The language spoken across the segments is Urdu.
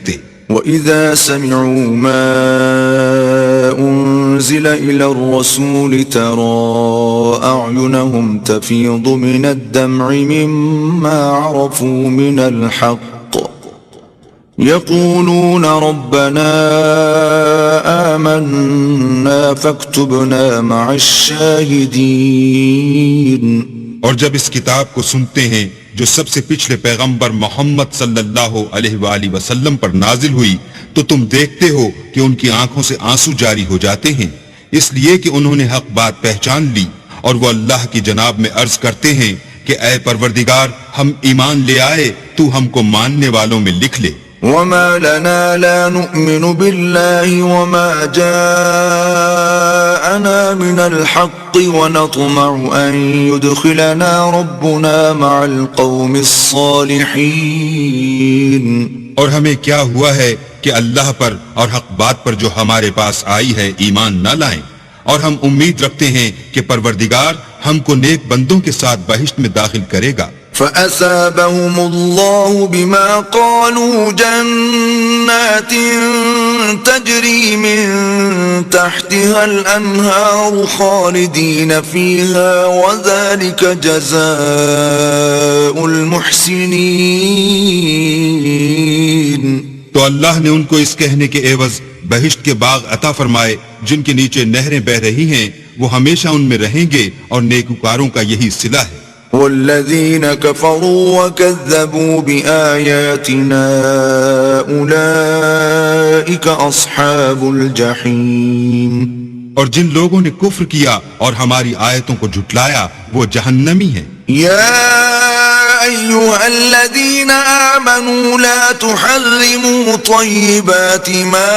لگتے۔ وَإِذَا سَمِعُوا مَا أُنزِلَ إِلَى الرَّسُولِ تَرَى أَعْيُنَهُمْ تَفِيضُ مِنَ الدَّمْعِ مِمَّا عَرَفُوا مِنَ الْحَقِّ يَقُولُونَ رَبَّنَا آمَنَّا فَاكْتُبْنَا مَعَ الشَّاهِدِينَ۔ اور جب اس کتاب کو سنتے ہیں جو سب سے پچھلے پیغمبر محمد صلی اللہ علیہ وآلہ وسلم پر نازل ہوئی، تو تم دیکھتے ہو کہ ان کی آنکھوں سے آنسو جاری ہو جاتے ہیں، اس لیے کہ انہوں نے حق بات پہچان لی، اور وہ اللہ کی جناب میں عرض کرتے ہیں کہ اے پروردگار، ہم ایمان لے آئے، تو ہم کو ماننے والوں میں لکھ لے۔ وما لنا لا نؤمن بالله وما جاءنا من الحق ونطمع أن يدخلنا ربنا مع القوم الصالحين۔ اور ہمیں کیا ہوا ہے کہ اللہ پر اور حق بات پر جو ہمارے پاس آئی ہے ایمان نہ لائیں، اور ہم امید رکھتے ہیں کہ پروردگار ہم کو نیک بندوں کے ساتھ بہشت میں داخل کرے گا۔ فَأَثَابَهُمُ اللَّهُ بِمَا قَالُوا جَنَّاتٍ تَجْرِي مِن تَحْتِهَا الْأَنْهَارُ خَالِدِينَ فِيهَا وَذَلِكَ جَزَاءُ الْمُحْسِنِينَ۔ تو اللہ نے ان کو اس کہنے کے عوض بہشت کے باغ عطا فرمائے جن کے نیچے نہریں بہ رہی ہیں، وہ ہمیشہ ان میں رہیں گے، اور نیکوکاروں کا یہی صلہ ہے۔ والذین کفروا وکذبوا بآیاتنا اولئک اصحاب الجحیم۔ اور جن لوگوں نے کفر کیا اور ہماری آیتوں کو جھٹلایا وہ جہنمی ہیں۔ یا ایھا الذین آمنوا لا تحرموا طیبات ما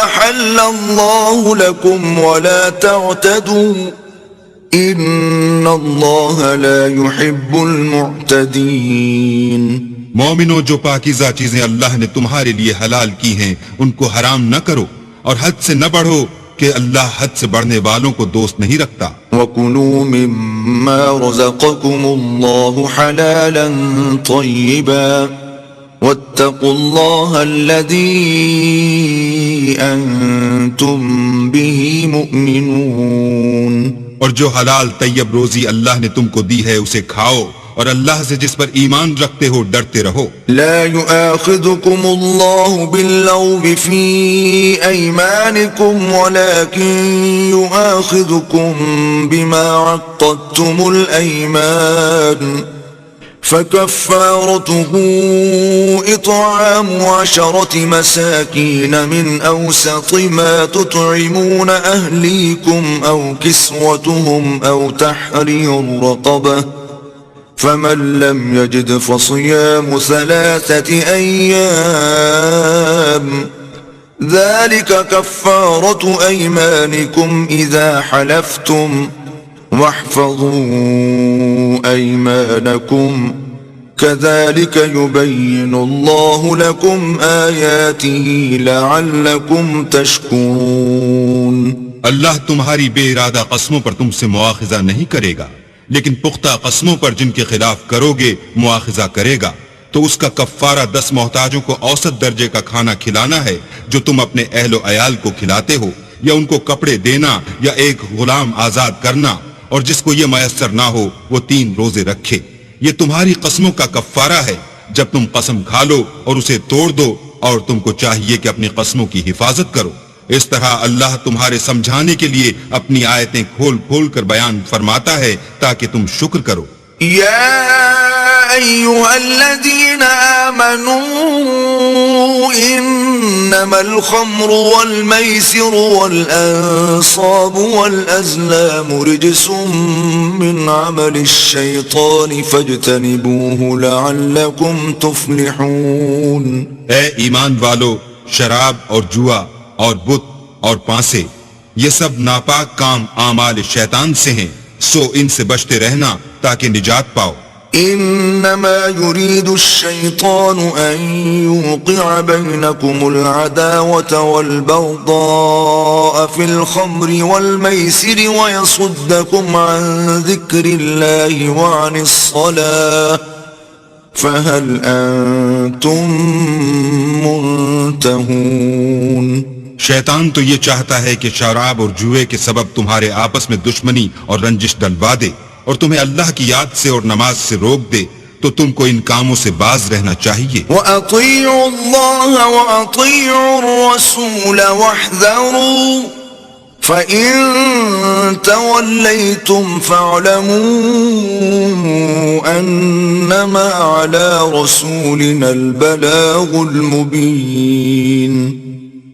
احل اللہ لکم ولا تعتدوا ان اللہ لا يحب المعتدین۔ مومنو، جو پاکیزہ چیزیں اللہ نے تمہارے لیے حلال کی ہیں ان کو حرام نہ کرو، اور حد سے نہ بڑھو کہ اللہ حد سے بڑھنے والوں کو دوست نہیں رکھتا۔ وَكُلُوا مِمَّا رَزَقَكُمُ اللَّهُ حَلَالًا طَيِّبًا وَاتَّقُوا اللَّهَ الَّذِي أَنْتُمْ بِهِ مُؤْمِنُونَ۔ اور جو حلال طیب روزی اللہ نے تم کو دی ہے اسے کھاؤ، اور اللہ سے جس پر ایمان رکھتے ہو ڈرتے رہو۔ لا يؤاخذكم الله باللغو في أيمانكم ولكن يؤاخذكم بما عقدتم الأيمان فكفارته إطعام 10 مساكين من أوسط ما تطعمون أهليكم أو كسوتهم أو تحرير رقبة فمن لم يجد فصيام 3 أيام ذلك كفارة أيمانكم إذا حلفتم واحفظوا أيمانكم كذلك يبين الله لكم آياته لعلكم تشكرون۔ اللہ تمہاری بے ارادہ قسموں پر تم سے مواخذہ نہیں کرے گا، لیکن پختہ قسموں پر جن کے خلاف کرو گے مواخذہ کرے گا، تو اس کا کفارہ 10 محتاجوں کو اوسط درجے کا کھانا کھلانا ہے جو تم اپنے اہل و عیال کو کھلاتے ہو، یا ان کو کپڑے دینا یا ایک غلام آزاد کرنا، اور جس کو یہ میسر نہ ہو وہ 3 روزے رکھے۔ یہ تمہاری قسموں کا کفارہ ہے جب تم قسم کھا لو اور اسے توڑ دو، اور تم کو چاہیے کہ اپنی قسموں کی حفاظت کرو۔ اس طرح اللہ تمہارے سمجھانے کے لیے اپنی آیتیں کھول کھول کر بیان فرماتا ہے تاکہ تم شکر کرو۔ یا ایھا الذین آمنوا انما الخمر والمیسر والانصاب والازلام رجس من عمل الشیطان فاجتنبوه لعلکم تفلحون۔ اے ایمان والو، شراب اور جوا اور بت اور پانسے، یہ سب ناپاک کام اعمال شیطان سے ہیں، سو ان سے بچتے رہنا تاکہ نجات پاؤ۔ انما يريد الشيطان ان يوقع بينكم العداوة والبغضاء في الخمر والميسر ويصدكم عن ذكر الله وعن الصلاة فهل انتم منتهون. شیطان تو یہ چاہتا ہے کہ شراب اور جوئے کے سبب تمہارے آپس میں دشمنی اور رنجش ڈلوا دے اور تمہیں اللہ کی یاد سے اور نماز سے روک دے، تو تم کو ان کاموں سے باز رہنا چاہیے. وَأَطِيعُوا اللَّهَ وَأَطِيعُوا الرَّسُولَ وَاحْذَرُوا فَإِن تَوَلَّيْتُمْ فَاعْلَمُوا أَنَّمَا عَلَى رَسُولِنَا الْبَلَاغُ الْمُبِينُ.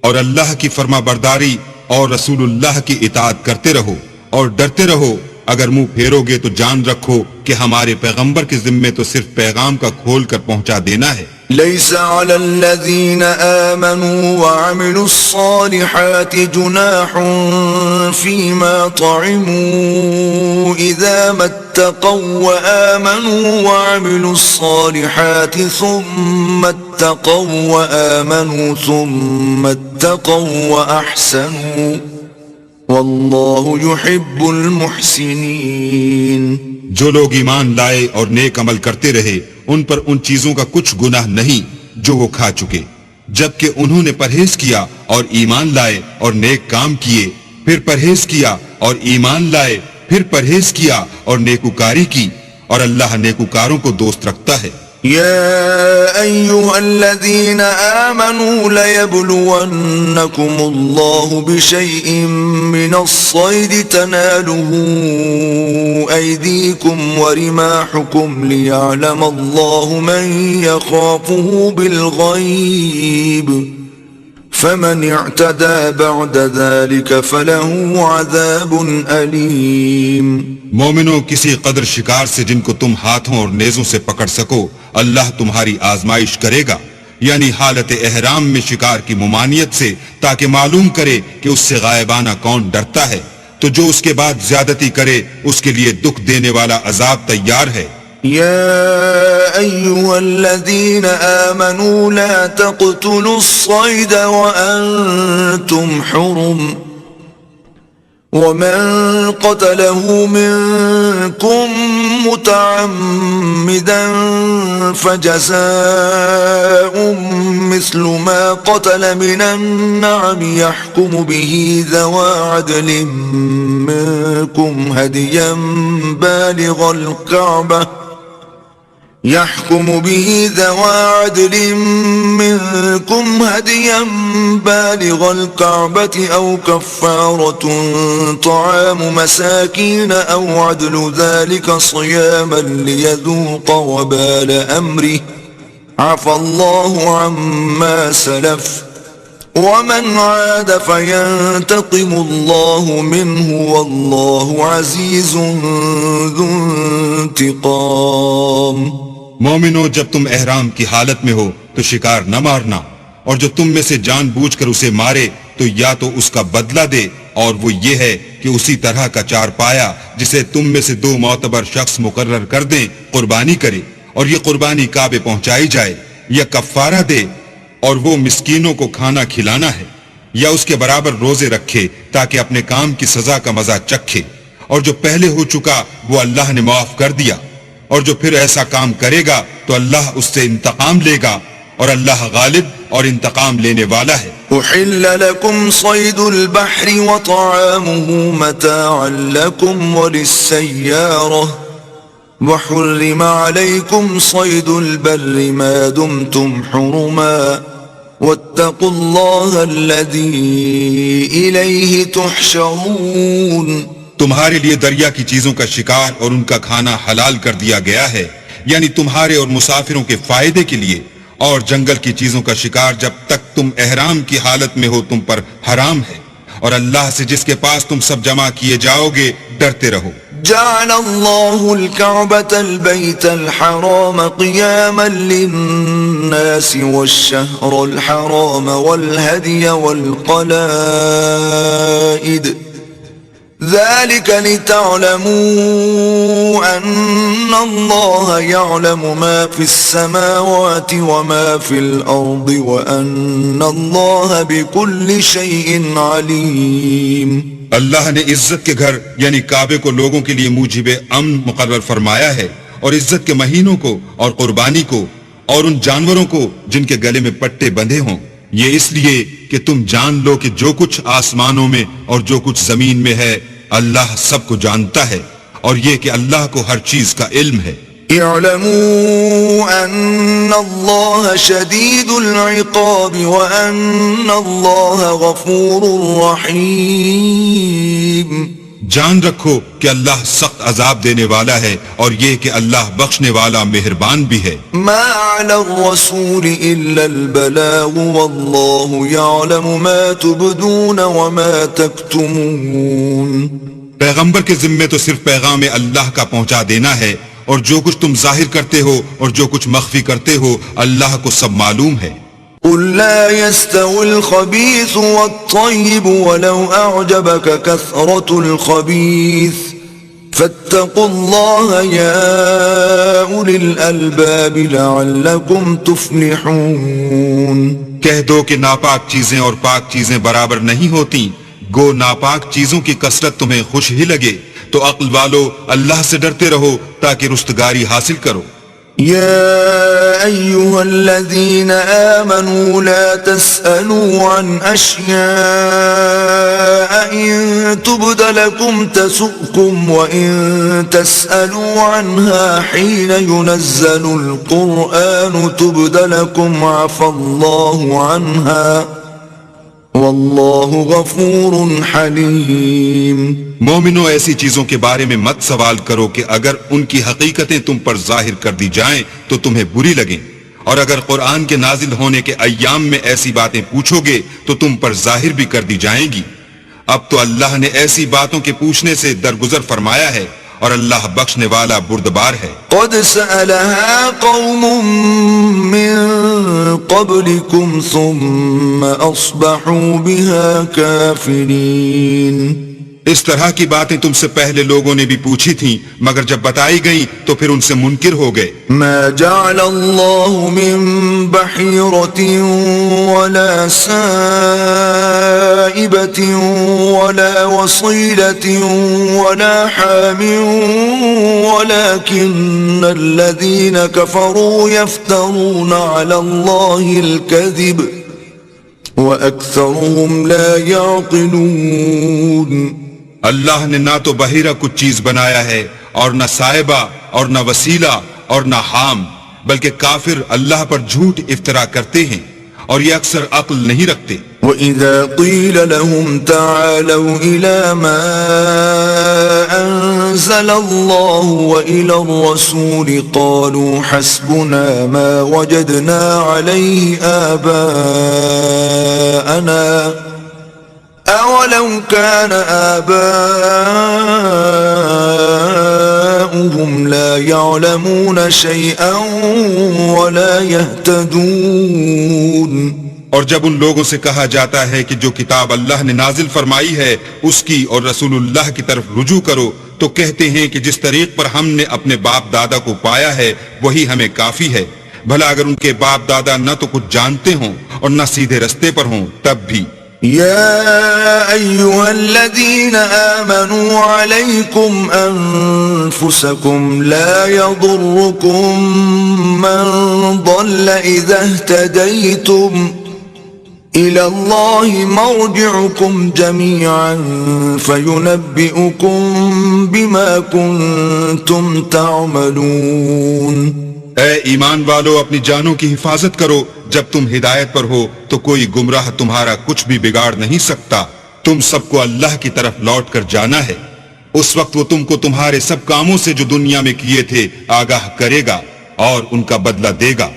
اور اللہ کی فرما برداری اور رسول اللہ کی اطاعت کرتے رہو اور ڈرتے رہو. اگر منہ پھیرو گے تو جان رکھو کہ ہمارے پیغمبر کے ذمے تو صرف پیغام کا کھول کر پہنچا دینا ہے. ليس على الذين آمنوا وعملوا الصالحات جناح فيما طعموا إذا ما اتقوا وآمنوا وعملوا الصالحات ثم اتقوا وآمنوا ثم اتقوا وأحسنوا واللہ يحب المحسنین. جو لوگ ایمان لائے اور نیک عمل کرتے رہے ان پر ان چیزوں کا کچھ گناہ نہیں جو وہ کھا چکے، جبکہ انہوں نے پرہیز کیا اور ایمان لائے اور نیک کام کیے، پھر پرہیز کیا اور ایمان لائے، پھر پرہیز کیا اور نیکوکاری کی، اور اللہ نیکوکاروں کو دوست رکھتا ہے. يا أيها الذين آمنوا ليبلونكم الله بشيء من الصيد تناله أيديكم ورماحكم ليعلم الله من يخافه بالغيب فمن اعتدى بعد ذلك فله عذاب أليم. مومنوں، کسی قدر شکار سے جن کو تم ہاتھوں اور نیزوں سے پکڑ سکو اللہ تمہاری آزمائش کرے گا، یعنی حالت احرام میں شکار کی ممانعت سے، تاکہ معلوم کرے کہ اس سے غائبانہ کون ڈرتا ہے. تو جو اس کے بعد زیادتی کرے اس کے لیے دکھ دینے والا عذاب تیار ہے. يا أيها الذين آمنوا لا تقتلوا الصيد وأنتم حرم ومن قتله منكم متعمدا فجزاء مثل ما قتل من النعم يحكم به ذوى عدل منكم هديا بالغ الكعبة يحكم به ذوى عدل منكم هديا بالغ الكعبة أو كفارة طعام مساكين أو عدل ذلك صياما ليذوق وبال أمره عفى الله عما سلف ومن عاد فينتقم الله منه والله عزيز ذو انتقام. مومنو، جب تم احرام کی حالت میں ہو تو شکار نہ مارنا، اور جو تم میں سے جان بوجھ کر اسے مارے تو یا تو اس کا بدلہ دے، اور وہ یہ ہے کہ اسی طرح کا چار پایا جسے تم میں سے 2 معتبر شخص مقرر کر دیں قربانی کرے، اور یہ قربانی کعبے پہنچائی جائے، یا کفارہ دے اور وہ مسکینوں کو کھانا کھلانا ہے، یا اس کے برابر روزے رکھے تاکہ اپنے کام کی سزا کا مزہ چکھے، اور جو پہلے ہو چکا وہ اللہ نے معاف کر دیا، اور جو پھر ایسا کام کرے گا تو اللہ اس سے انتقام لے گا، اور اللہ غالب اور انتقام لینے والا ہے. احل لكم صيد البحر وطعامه متاعا لكم وللسيارة وحرم عليكم صيد البر ما دمتم حرما واتقوا الله الذي إليه تحشرون. تمہارے لیے دریا کی چیزوں کا شکار اور ان کا کھانا حلال کر دیا گیا ہے، یعنی تمہارے اور مسافروں کے فائدے کے لیے، اور جنگل کی چیزوں کا شکار جب تک تم احرام کی حالت میں ہو تم پر حرام ہے، اور اللہ سے جس کے پاس تم سب جمع کیے جاؤ گے ڈرتے رہو. جعل الله الكعبة البيت الحرام قياما للناس والشهر الحرام والهدي والقلائد ذلك لتعلموا أن الله يعلم ما في السماوات وما في الأرض وأن الله بكل شيء عليم. اللہ نے عزت کے گھر یعنی کعبے کو لوگوں کے لیے موجب امن مقرر فرمایا ہے، اور عزت کے مہینوں کو اور قربانی کو، اور ان جانوروں کو جن کے گلے میں پٹے بندھے ہوں، یہ اس لیے کہ تم جان لو کہ جو کچھ آسمانوں میں اور جو کچھ زمین میں ہے اللہ سب کو جانتا ہے، اور یہ کہ اللہ کو ہر چیز کا علم ہے۔ اعلموا ان اللہ شدید العقاب وان اللہ غفور رحیم۔ جان رکھو کہ اللہ سخت عذاب دینے والا ہے، اور یہ کہ اللہ بخشنے والا مہربان بھی ہے۔ ما علی الرسول الا البلاغ واللہ یعلم ما تبدون وما تکتمون۔ پیغمبر کے ذمے تو صرف پیغام اللہ کا پہنچا دینا ہے، اور جو کچھ تم ظاہر کرتے ہو اور جو کچھ مخفی کرتے ہو اللہ کو سب معلوم ہے۔ قل لا يستوي الخبيث والطيب ولو أعجبك كثرة الخبيث فاتقوا الله يا أولي الألباب لعلكم تفلحون۔ کہہ دو کہ ناپاک چیزیں اور پاک چیزیں برابر نہیں ہوتی، گو ناپاک چیزوں کی کثرت تمہیں خوش ہی لگے، تو عقل والو اللہ سے ڈرتے رہو تاکہ رستگاری حاصل کرو۔ يا أيها الذين آمنوا لا تسألوا عن أشياء إن تبد لكم تسؤكم وإن تسألوا عنها حين ينزل القرآن تبد لكم عفى الله عنها واللہ غفور حلیم۔ مومنو ایسی چیزوں کے بارے میں مت سوال کرو کہ اگر ان کی حقیقتیں تم پر ظاہر کر دی جائیں تو تمہیں بری لگیں، اور اگر قرآن کے نازل ہونے کے ایام میں ایسی باتیں پوچھو گے تو تم پر ظاہر بھی کر دی جائیں گی۔ اب تو اللہ نے ایسی باتوں کے پوچھنے سے درگزر فرمایا ہے، اور اللہ بخشنے والا بردبار ہے۔ قد سألها قوم من قبلكم ثم أصبحوا بها كافرين۔ اس طرح کی باتیں تم سے پہلے لوگوں نے بھی پوچھی تھیں، مگر جب بتائی گئیں تو پھر ان سے منکر ہو گئے۔ ما جعل الله من بحيرة ولا سائبة ولا وصيلة ولا حام ولكن الذين كفروا يفترون على الله الكذب وأكثرهم لا يعقلون۔ اللہ نے نہ تو بحیرہ کچھ چیز بنایا ہے، اور نہ صاحبہ اور نہ وسیلہ اور نہ حام، بلکہ کافر اللہ پر جھوٹ افطرا کرتے ہیں، اور یہ اکثر عقل نہیں رکھتے۔ وَإِذَا قِيلَ لَهُمْ تَعَالَوْا إِلَى مَا أَنزَلَ اللَّهُ وَإِلَى الرَّسُولِ قَالُوا حَسْبُنَا مَا وَجَدْنَا عَلَيْهِ آبَاءَنَا أَوَلَوْ كَانَ آبَاؤُهُمْ لَا يَعْلَمُونَ شَيْئًا وَلَا يَهْتَدُونَ۔ اور جب ان لوگوں سے کہا جاتا ہے کہ جو کتاب اللہ نے نازل فرمائی ہے اس کی اور رسول اللہ کی طرف رجوع کرو، تو کہتے ہیں کہ جس طریق پر ہم نے اپنے باپ دادا کو پایا ہے وہی ہمیں کافی ہے، بھلا اگر ان کے باپ دادا نہ تو کچھ جانتے ہوں اور نہ سیدھے رستے پر ہوں تب بھی۔ يا أيها الذين آمنوا عليكم أنفسكم لا يضركم من ضل إذا اهتديتم إلى الله مرجعكم جميعا فينبئكم بما كنتم تعملون۔ اے ایمان والو، اپنی جانوں کی حفاظت کرو، جب تم ہدایت پر ہو تو کوئی گمراہ تمہارا کچھ بھی بگاڑ نہیں سکتا، تم سب کو اللہ کی طرف لوٹ کر جانا ہے، اس وقت وہ تم کو تمہارے سب کاموں سے جو دنیا میں کیے تھے آگاہ کرے گا اور ان کا بدلہ دے گا۔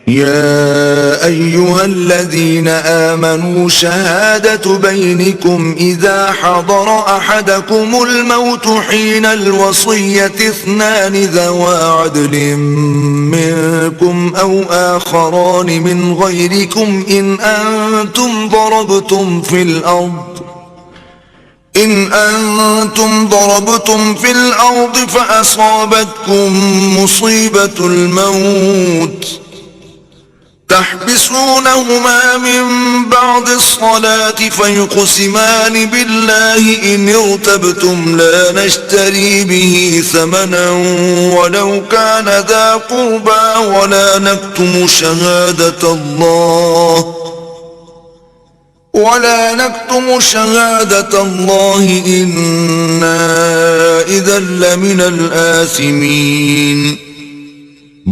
يا أيها الذين آمنوا شهادة بينكم إذا حضر أحدكم الموت حين الوصية اثنان ذوى عدل منكم أو آخران من غيركم إن أنتم ضربتم في الأرض فأصابتكم مصيبة الموت تحبسونهما من بعد الصلاة فيقسمان بالله إن ارتبتم لا نشتري به ثمنا ولو كان ذا قربى ولا نكتم شهادة الله إنا إذا لمن الآثمين.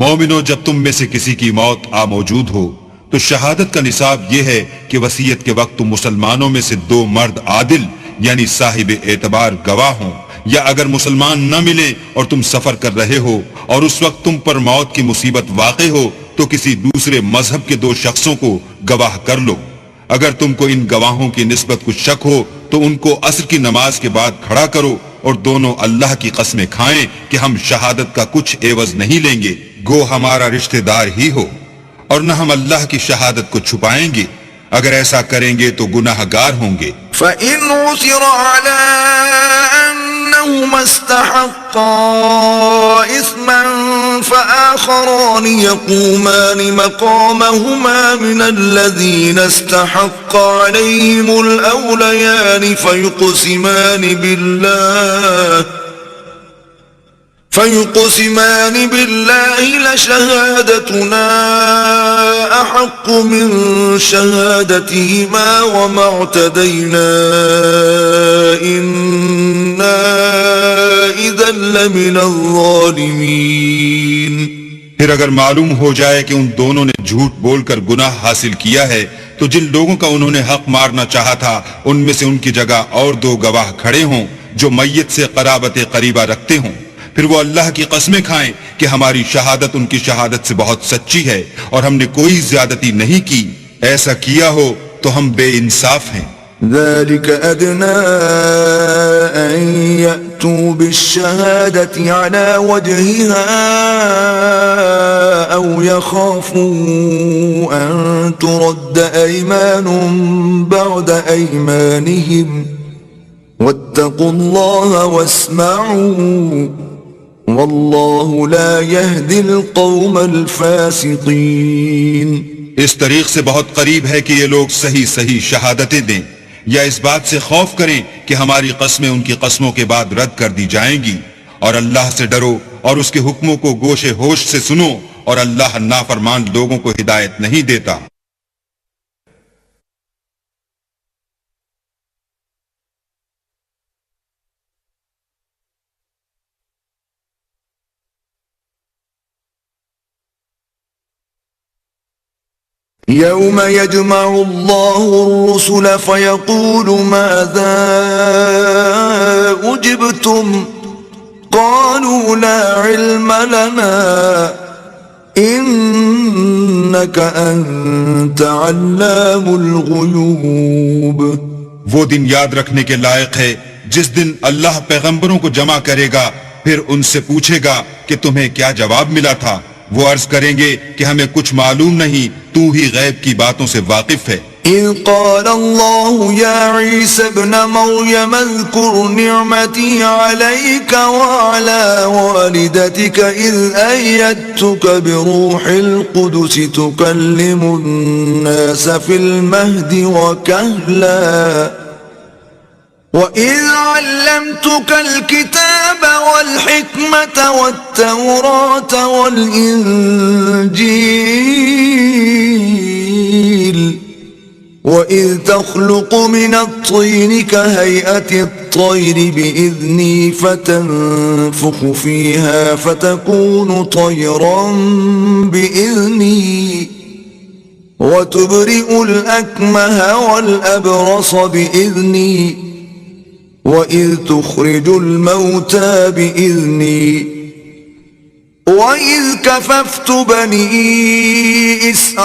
مومنو، جب تم میں سے کسی کی موت آ موجود ہو تو شہادت کا نصاب یہ ہے کہ وصیت کے وقت تم مسلمانوں میں سے 2 مرد عادل یعنی صاحب اعتبار گواہ ہوں، یا اگر مسلمان نہ ملے اور تم سفر کر رہے ہو اور اس وقت تم پر موت کی مصیبت واقع ہو تو کسی دوسرے مذہب کے 2 شخصوں کو گواہ کر لو. اگر تم کو ان گواہوں کی نسبت کچھ شک ہو تو ان کو عصر کی نماز کے بعد کھڑا کرو اور دونوں اللہ کی قسمیں کھائیں کہ ہم شہادت کا کچھ عوض نہیں لیں گے، گو ہمارا رشتہ دار ہی ہو، اور نہ ہم اللہ کی شہادت کو چھپائیں گے. اگر ایسا کریں گے تو گناہ گار ہوں گے. فَإِنْ عُثِرَ عَلَىٰ أَنَّهُمَا اسْتَحَقَّا إِثْمًا فَآخَرَانِ يَقُومَانِ مَقَامَهُمَا مِنَ الَّذِينَ اسْتَحَقَّ عَلَيْهِمُ الْأَوْلَيَانِ فيقسمان بالله لشهادتنا أحق من شهادتهما وما اعتدينا إنا إذا لمن الظالمين. پھر اگر معلوم ہو جائے کہ ان دونوں نے جھوٹ بول کر گناہ حاصل کیا ہے تو جن لوگوں کا انہوں نے حق مارنا چاہا تھا ان میں سے ان کی جگہ اور 2 گواہ کھڑے ہوں جو میت سے قرابت قریبہ رکھتے ہوں. پھر وہ اللہ کی قسمیں کھائیں کہ ہماری شہادت ان کی شہادت سے بہت سچی ہے اور ہم نے کوئی زیادتی نہیں کی. ایسا کیا ہو تو ہم بے انصاف ہیں. ذلك أدنى أن يأتوا بالشهادة على وجهها أو يخافوا أن ترد أيمان بعد أيمانهم واتقوا الله واسمعوا واللہ لا يهدي القوم الفاسقین. اس طریق سے بہت قریب ہے کہ یہ لوگ صحیح شہادتیں دیں یا اس بات سے خوف کریں کہ ہماری قسمیں ان کی قسموں کے بعد رد کر دی جائیں گی. اور اللہ سے ڈرو اور اس کے حکموں کو گوش ہوش سے سنو، اور اللہ نافرمان لوگوں کو ہدایت نہیں دیتا. يوم يجمع الله الرسل فيقول ماذا أجبتم قالوا لا علم لنا إنك أنت علام الغيوب. وہ دن یاد رکھنے کے لائق ہے جس دن اللہ پیغمبروں کو جمع کرے گا، پھر ان سے پوچھے گا کہ تمہیں کیا جواب ملا تھا. وہ عرض کریں گے کہ ہمیں کچھ معلوم نہیں، تو ہی غیب کی باتوں سے واقف ہے. إذ قال الله يا عيسى ابن مريم اذكر نعمتي عليك وعلى والدتك إذ أيدتك بروح القدس تكلم الناس في المهد وكهلا وَإِذْ عَلَّمْتُكَ الْكِتَابَ وَالْحِكْمَةَ وَالتَّوْرَاةَ وَالْإِنْجِيلَ وَإِذْ تَخْلُقُ مِنَ الطِّينِ كَهَيْئَةِ الطَّيْرِ بِإِذْنِي فَتَنفُخُ فِيهَا فَتَكُونُ طَيْرًا بِإِذْنِي وَتُبْرِئُ الْأَكْمَهَ وَالْأَبْرَصَ بِإِذْنِي وَإِذْ تُخْرِجُ الْمَوْتَى بِإِذْنِي وَإِذْ كَفَفْتُ بَنِي إِسْرَائِيلَ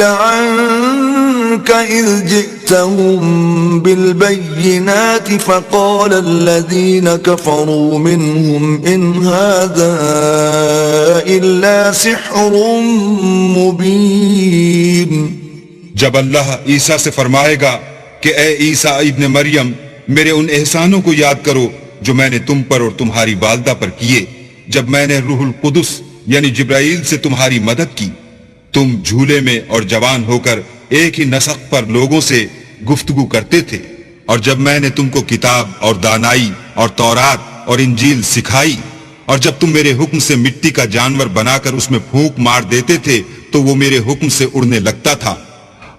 عَنْكَ إِذْ جِئْتَهُمْ بِالْبَيِّنَاتِ فَقَالَ الَّذِينَ كَفَرُوا مِنْهُمْ إِنْ هَذَا إِلَّا سِحْرٌ مُبِينٌ. جب اللہ عیسیٰ سے فرمائے گا کہ اے عیسیٰ ابن مریم، میرے ان احسانوں کو یاد کرو جو میں نے تم پر اور تمہاری والدہ پر کیے، جب میں نے روح القدس یعنی جبرائیل سے تمہاری مدد کی. تم جھولے میں اور جوان ہو کر ایک ہی نسق پر لوگوں سے گفتگو کرتے تھے. اور جب میں نے تم کو کتاب اور دانائی اور تورات اور انجیل سکھائی، اور جب تم میرے حکم سے مٹی کا جانور بنا کر اس میں پھونک مار دیتے تھے تو وہ میرے حکم سے اڑنے لگتا تھا،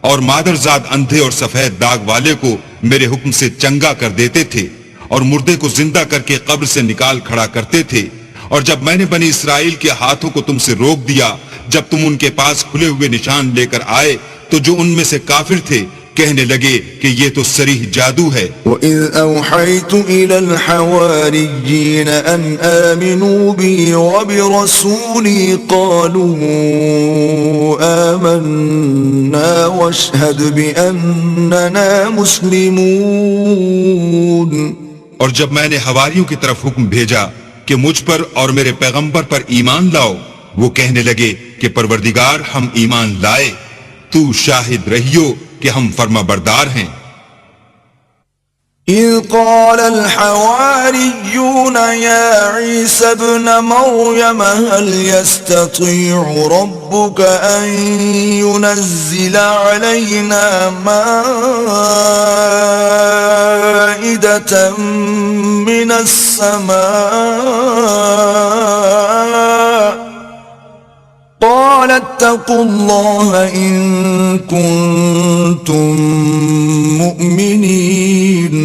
اور مادرزاد اندھے اور سفید داغ والے کو میرے حکم سے چنگا کر دیتے تھے، اور مردے کو زندہ کر کے قبر سے نکال کھڑا کرتے تھے. اور جب میں نے بنی اسرائیل کے ہاتھوں کو تم سے روک دیا جب تم ان کے پاس کھلے ہوئے نشان لے کر آئے، تو جو ان میں سے کافر تھے کہنے لگے کہ یہ تو صریح جادو ہے. وَإِذْ أَوْحَيْتُ إِلَى الْحَوَارِيِّينَ أَنْ آمِنُوا بِي وَبِرَسُولِي قَالُوا آمَنَّا وَاشْهَدْ بِأَنَّنَا مُسْلِمُونَ. اور جب میں نے حواریوں کی طرف حکم بھیجا کہ مجھ پر اور میرے پیغمبر پر ایمان لاؤ، وہ کہنے لگے کہ پروردگار ہم ایمان لائے، تو شاہد رہیو کہ ہم فرما بردار ہیں. إِذْ قَالَ الْحَوَارِيُّونَ يَا عِيسَى ابْنَ مَرْيَمَ هَلْ يَسْتَطِيعُ رَبُّكَ أَن يُنَزِّلَ عَلَيْنَا مَائِدَةً مِّنَ السَّمَاءِ قال اتقوا الله إن كنتم مؤمنين.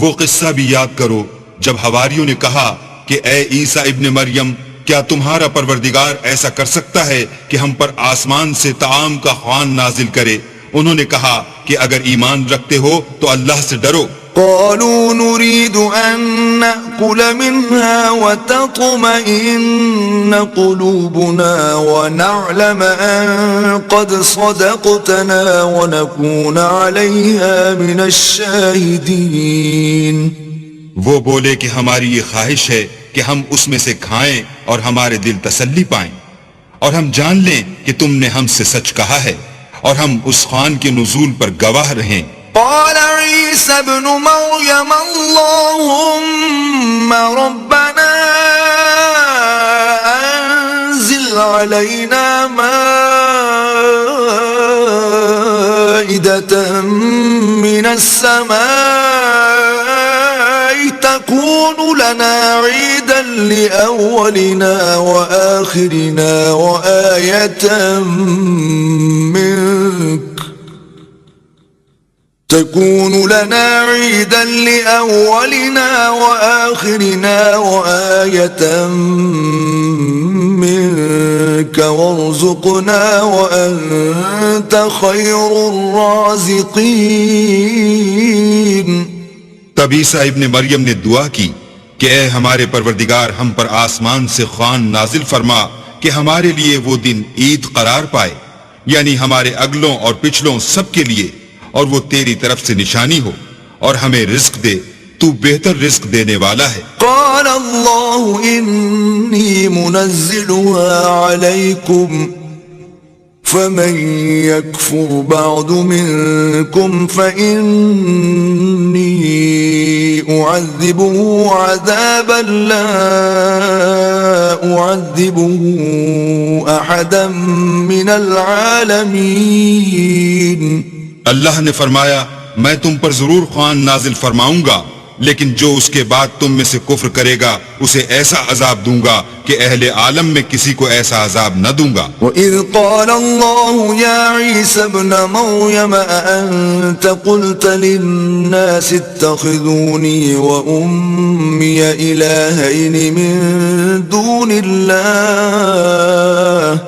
وہ قصہ بھی یاد کرو جب حواریوں نے کہا کہ اے عیسیٰ ابن مریم، کیا تمہارا پروردگار ایسا کر سکتا ہے کہ ہم پر آسمان سے طعام کا خوان نازل کرے؟ انہوں نے کہا کہ اگر ایمان رکھتے ہو تو اللہ سے ڈرو. قالوا نريد أن نأكل منها وتطمئن قلوبنا ونعلم أن قد صدقتنا ونكون عليها من الشاهدين. وہ بولے کہ ہماری یہ خواہش ہے کہ ہم اس میں سے کھائیں اور ہمارے دل تسلی پائیں، اور ہم جان لیں کہ تم نے ہم سے سچ کہا ہے، اور ہم اس خوان کے نزول پر گواہ رہیں. قال عيسى ابن مريم اللهم ربنا أنزل علينا مائدة من السماء تكون لنا عيدا لأولنا وآخرنا وآية منك تكون لنا عيدا لأولنا وآخرنا وآية منك وارزقنا وأنت خير الرازقين. تب عیسیٰ ابن مریم نے دعا کی کہ اے ہمارے پروردگار، ہم پر آسمان سے خوان نازل فرما کہ ہمارے لیے وہ دن عید قرار پائے، یعنی ہمارے اگلوں اور پچھلوں سب کے لیے، اور وہ تیری طرف سے نشانی ہو، اور ہمیں رزق دے، تو بہتر رزق دینے والا ہے. قال الله إني منزلها عليكم فمن يكفر بعد منكم فإني أعذبه عذابا لا أعذبه أحدا من العالمين. اللہ نے فرمایا میں تم پر ضرور خوان نازل فرماؤں گا، لیکن جو اس کے بعد تم میں سے کفر کرے گا اسے ایسا عذاب دوں گا کہ اہل عالم میں کسی کو ایسا عذاب نہ دوں گا. وَإِذْ قَالَ اللَّهُ يَا عِيسَى ابْنَ مَرْيَمَ أَأَنْتَ قُلْتَ لِلنَّاسِ اتَّخِذُونِي وَأُمِّيَ إِلَٰهَيْنِ مِن دُونِ اللَّهِ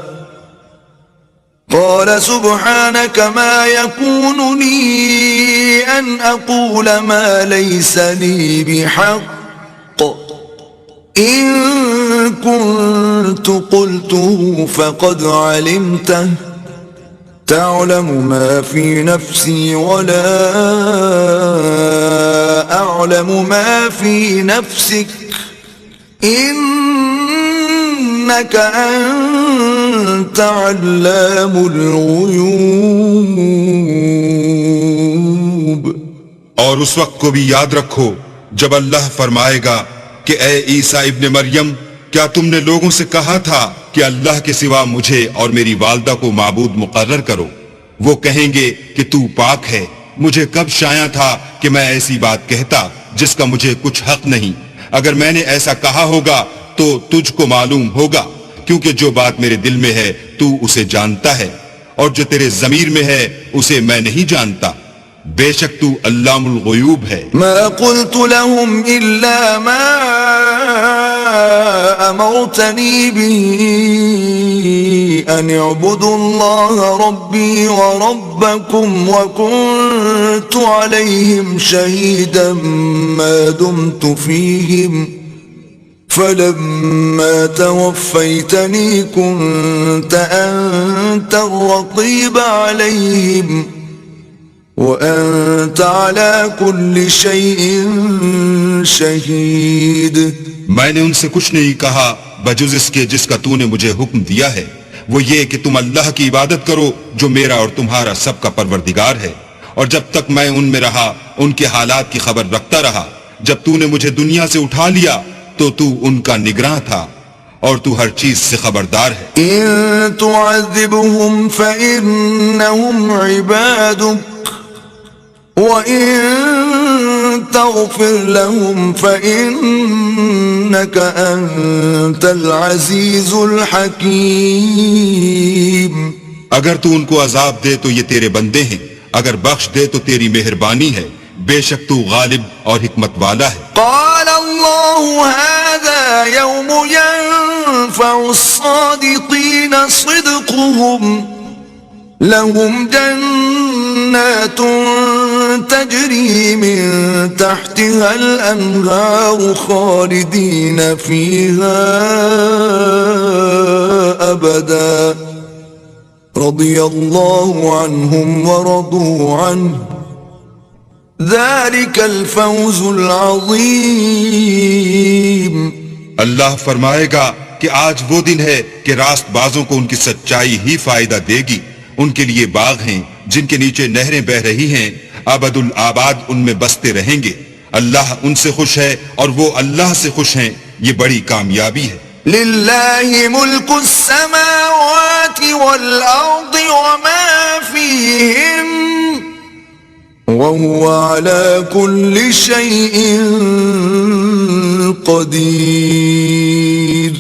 قال سبحانك ما يكون لي أن أقول ما ليس لي بحق إن كنت قلته فقد علمته تعلم ما في نفسي ولا أعلم ما في نفسك إنك أنت علام الغيوب. اور اس وقت کو بھی یاد رکھو جب اللہ فرمائے گا کہ اے عیسیٰ ابن مریم، کیا تم نے لوگوں سے کہا تھا کہ اللہ کے سوا مجھے اور میری والدہ کو معبود مقرر کرو، وہ کہیں گے کہ تو پاک ہے، مجھے کب شایع تھا کہ میں ایسی بات کہتا جس کا مجھے کچھ حق نہیں، اگر میں نے ایسا کہا ہوگا تو تجھ کو معلوم ہوگا، کیونکہ جو بات میرے دل میں ہے تو اسے جانتا ہے، اور جو تیرے ضمیر میں ہے اسے میں نہیں جانتا، بے شک تو علام الغیوب ہے۔ ما قلت لهم إلا ما أمرتني به أن اعبدوا الله ربي وربكم وكنت عليهم شهيدا ما دمت فيهم فلما توفيتني كنت أنت الرقيب عليهم وأنت على كل شيء شهيد۔ میں نے ان سے کچھ نہیں کہا بجز اس کے جس کا تو نے مجھے حکم دیا ہے، وہ یہ کہ تم اللہ کی عبادت کرو جو میرا اور تمہارا سب کا پروردگار ہے، اور جب تک میں ان میں رہا ان کے حالات کی خبر رکھتا رہا، جب تو نے مجھے دنیا سے اٹھا لیا تو ان کا نگراں تھا اور تو ہر چیز سے خبردار ہے۔ إن تعذبهم فإنهم عبادك وَإِن تَغْفِرْ لَهُمْ فَإِنَّكَ أَنْتَ الْعَزِيزُ الْحَكِيمُ۔ اگر تو ان کو عذاب دے تو یہ تیرے بندے ہیں، اگر بخش دے تو تیری مہربانی ہے، بے شک تو غالب اور حکمت والا ہے۔ قال الله هذا يوم ينفع الصادقين صدقهم لهم جنات تجري من تحتها الأنهار خالدين فيها أبدا رضي الله عنهم ورضوا عنه ذلك الفوز العظيم۔ اللہ فرمائے گا کہ آج وہ دن ہے کہ راست بازوں کو ان کی سچائی ہی فائدہ دے گی، ان کے لیے باغ ہیں جن کے نیچے نہریں بہ رہی ہیں، ابد الآباد ان میں بستے رہیں گے، اللہ ان سے خوش ہے اور وہ اللہ سے خوش ہیں، یہ بڑی کامیابی ہے۔ للہ ملک السماوات والارض وما فیہن وهو على كل شيء قدیر۔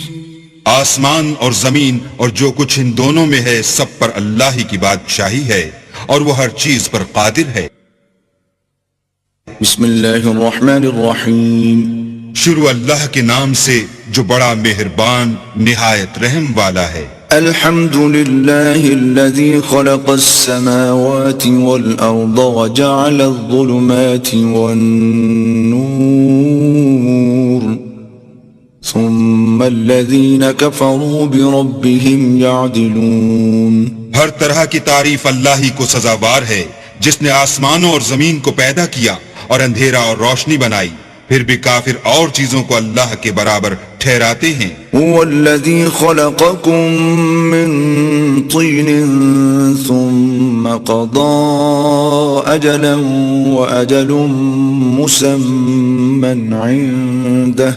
آسمان اور زمین اور جو کچھ ان دونوں میں ہے سب پر اللہ ہی کی بادشاہی ہے اور وہ ہر چیز پر قادر ہے۔ بسم اللہ الرحمن الرحیم۔ شروع اللہ کے نام سے جو بڑا مہربان نہایت رحم والا ہے۔ الحمد للہ الذی خلق السماوات والارض وجعل الظلمات والنور ثم الذین کفروا بربهم یعدلون۔ ہر طرح کی تعریف اللہ ہی کو سزاوار ہے جس نے آسمانوں اور زمین کو پیدا کیا اور اندھیرا اور روشنی بنائی، پھر بھی کافر اور چیزوں کو اللہ کے برابر ٹھہراتے ہیں۔ هو الذی خلقکم من طین ثم قضى اجلا واجل مسمى عنده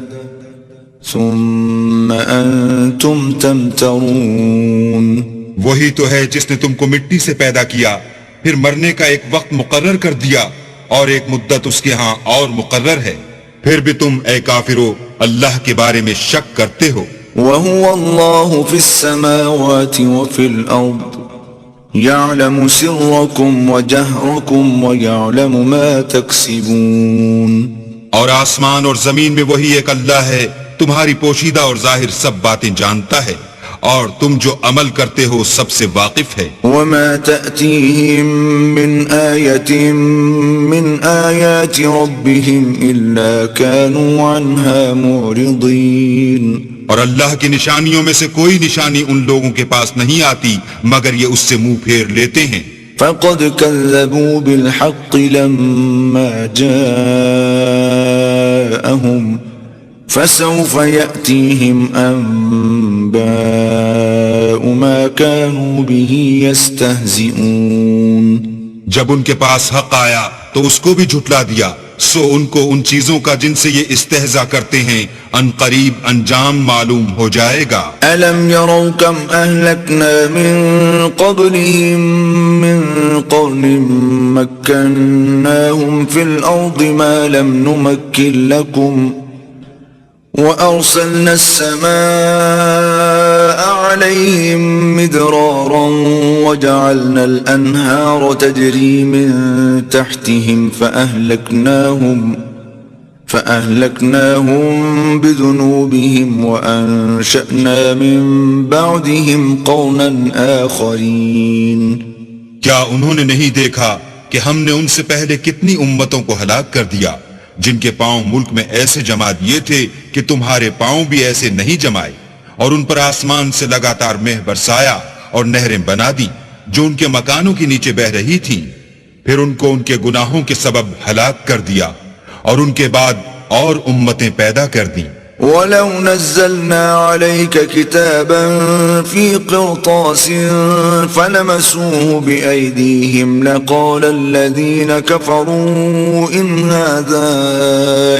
ثم انتم تمترون۔ وہی تو ہے جس نے تم کو مٹی سے پیدا کیا، پھر مرنے کا ایک وقت مقرر کر دیا اور ایک مدت اس کے ہاں اور مقرر ہے، پھر بھی تم اے کافرو اللہ کے بارے میں شک کرتے ہو۔ وَهُوَ اللَّهُ فِي السَّمَاوَاتِ وَفِي الْأَرْضِ يَعْلَمُ سِرَّكُمْ وَجَهْرَكُمْ وَيَعْلَمُ مَا تَكْسِبُونَ۔ اور آسمان اور زمین میں وہی ایک اللہ ہے، تمہاری پوشیدہ اور ظاہر سب باتیں جانتا ہے، اور تم جو عمل کرتے ہو سب سے واقف ہے۔ وَمَا تَأْتِيهِم مِّنْ آيَةٍ مِّنْ آيَاتِ رَبِّهِمْ إِلَّا كَانُوا عَنْهَا مُعْرِضِينَ۔ اور اللہ کی نشانیوں میں سے کوئی نشانی ان لوگوں کے پاس نہیں آتی مگر یہ اس سے منہ پھیر لیتے ہیں۔ فَقَدْ كَذَّبُوا بِالْحَقِّ لَمَّا جَاءَهُمْ فَسَوْفَ يَأْتِيهِمْ أَنْبَاءُ مَا كَانُوا بِهِ يَسْتَهْزِئُونَ۔ جب ان کے پاس حق آیا تو اس کو بھی جھٹلا دیا، سو ان کو ان چیزوں کا جن سے یہ استہزاء کرتے ہیں ان قریب انجام معلوم ہو جائے گا۔ أَلَمْ يَرَوْا كَمْ أَهْلَكْنَا مِن قَبْلِهِم مِّن قَرْنٍ مَّكَّنَّاهُمْ فِي الْأَرْضِ مَا لَمْ نُمَكِّن لَّكُمْ وَأَرْسَلْنَا السَّمَاءَ عَلَيْهِم مِّدْرَارًا وَجَعَلْنَا الْأَنْهَارَ تَجْرِي مِن تَحْتِهِمْ فَأَهْلَكْنَاهُم بِذُنُوبِهِمْ وَأَنشَأْنَا مِن بَعْدِهِمْ قَرْنًا آخَرِينَ۔ کیا انہوں نے نہیں دیکھا کہ ہم نے ان سے پہلے کتنی امتوں کو ہلاک کر دیا جن کے پاؤں ملک میں ایسے جما دیے تھے کہ تمہارے پاؤں بھی ایسے نہیں جمائے، اور ان پر آسمان سے لگاتار مہ برسایا اور نہریں بنا دی جو ان کے مکانوں کے نیچے بہ رہی تھیں، پھر ان کو ان کے گناہوں کے سبب ہلاک کر دیا اور ان کے بعد اور امتیں پیدا کر دیں۔ وَلَوْ نَزَّلْنَا عَلَيْكَ كِتَابًا فِي قِرْطَاسٍ فَلَمَسُوهُ بِأَيْدِيهِمْ لَقَالَ الَّذِينَ كَفَرُوا إِنْ هَذَا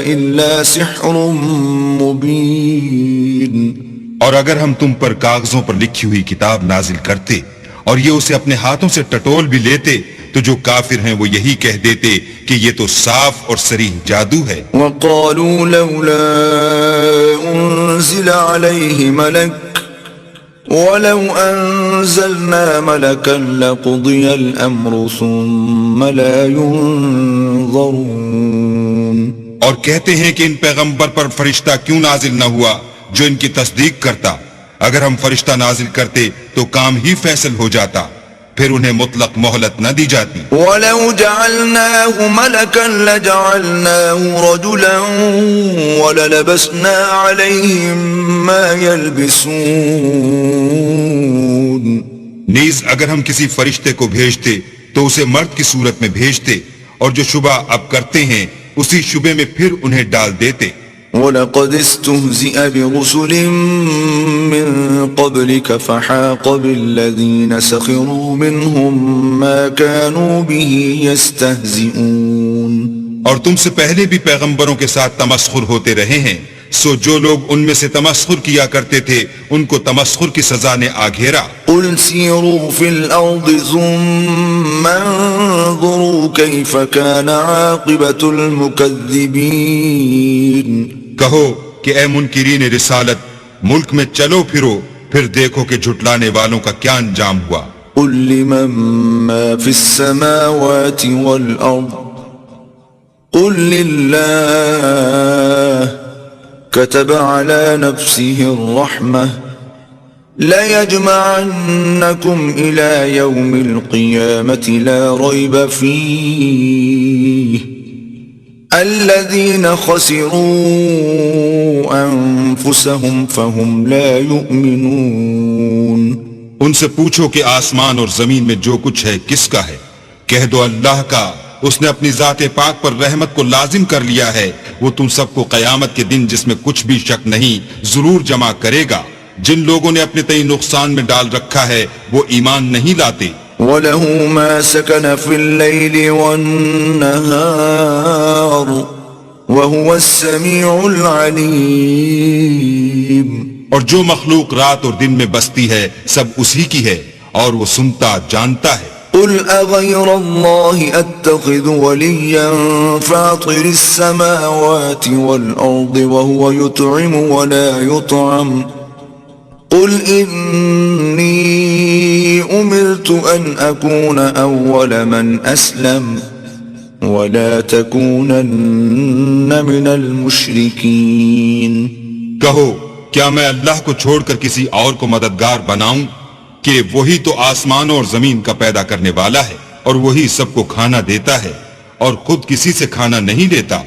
إِلَّا سِحْرٌ مُبِينٌ۔ اور اگر ہم تم پر کاغذوں پر لکھی ہوئی کتاب نازل کرتے اور یہ اسے اپنے ہاتھوں سے ٹٹول بھی لیتے تو جو کافر ہیں وہ یہی کہہ دیتے کہ یہ تو صاف اور صریح جادو ہے۔ وَقَالُوا لَوْلَا أُنزِلَ عَلَيْهِ مَلَكٌ وَلَوْ أَنزَلْنَا مَلَكًا لَقُضِيَ الْأَمْرُ ثُمَّ لَا يُنظَرُونَ۔ اور کہتے ہیں کہ ان پیغمبر پر فرشتہ کیوں نازل نہ ہوا جو ان کی تصدیق کرتا، اگر ہم فرشتہ نازل کرتے تو کام ہی فیصل ہو جاتا، پھر انہیں مطلق مہلت نہ دی جاتی۔ وَلَوْ جَعَلْنَاهُ مَلَكًا لَجَعَلْنَاهُ رَجُلًا وَلَلَبَسْنَا عَلَيْهِمْ مَا يَلْبِسُونَ۔ نیز اگر ہم کسی فرشتے کو بھیجتے تو اسے مرد کی صورت میں بھیجتے، اور جو شبہ اب کرتے ہیں اسی شبے میں پھر انہیں ڈال دیتے۔ وَلَقَدِ اسْتُهْزِئَ بِرُسُلٍ مِّن قَبْلِكَ فَحَاقَ بِالَّذِينَ سَخِرُوا مِنْهُمْ مَا كَانُوا بِهِ يَسْتَهْزِئُونَ۔ اور تم سے پہلے بھی پیغمبروں کے ساتھ تمسخر ہوتے رہے ہیں، سو جو لوگ ان میں سے تمسخر کیا کرتے تھے ان کو تمسخر کی سزا نے آ گھیرا۔ قُلْ سِيرُوا فِي الْأَرْضِ ثُمَّ انظُرُوا كَيْفَ كَانَ عَاقِبَةُ الْمُكَذِّبِينَ۔ کہو کہ اے منکرین رسالت، ملک میں چلو پھرو، پھر دیکھو کہ جھٹلانے والوں کا کیا انجام ہوا۔ قُلْ لِمَن مَّا فِي السَّمَاوَاتِ وَالْأَرْضِ قُلْ لِلَّهِ كَتَبَ عَلَى نَفْسِهِ الرَّحْمَةَ لَيَجْمَعَنَّكُمْ إِلَى يَوْمِ الْقِيَامَةِ لَا رَيْبَ فِيهِ الَّذِينَ خَسِرُوا أَنفُسَهُمْ فَهُمْ لَا يُؤْمِنُونَ۔ ان سے پوچھو کہ آسمان اور زمین میں جو کچھ ہے کس کا ہے، کہہ دو اللہ کا، اس نے اپنی ذات پاک پر رحمت کو لازم کر لیا ہے، وہ تم سب کو قیامت کے دن جس میں کچھ بھی شک نہیں ضرور جمع کرے گا۔ جن لوگوں نے اپنے تئیں نقصان میں ڈال رکھا ہے وہ ایمان نہیں لاتے۔ وَلَهُ مَا سَكَنَ فِي اللَّيْلِ وَالنَّهَارِ وَهُوَ السَّمِيعُ الْعَلِيمُ۔ اور جو مخلوق رات اور دن میں بستی ہے سب اسی کی ہے اور وہ سنتا جانتا ہے۔ قُلْ أَغَيْرَ اللَّهِ أَتَّخِذُ وَلِيًّا فَاطِرِ السَّمَاوَاتِ وَالْأَرْضِ وَهُوَ يُطْعِمُ وَلَا يُطْعَمُ قُلْ إِنِّي أُمِرْتُ أَنْ أَكُونَ أَوَّلَ مَنْ أَسْلَمَ وَلَا تَكُونَنَّ مِنَ الْمُشْرِكِينَ۔ کہو کیا میں اللہ کو چھوڑ کر کسی اور کو مددگار بناؤں کہ وہی تو آسمانوں اور زمین کا پیدا کرنے والا ہے اور وہی سب کو کھانا دیتا ہے اور خود کسی سے کھانا نہیں لیتا۔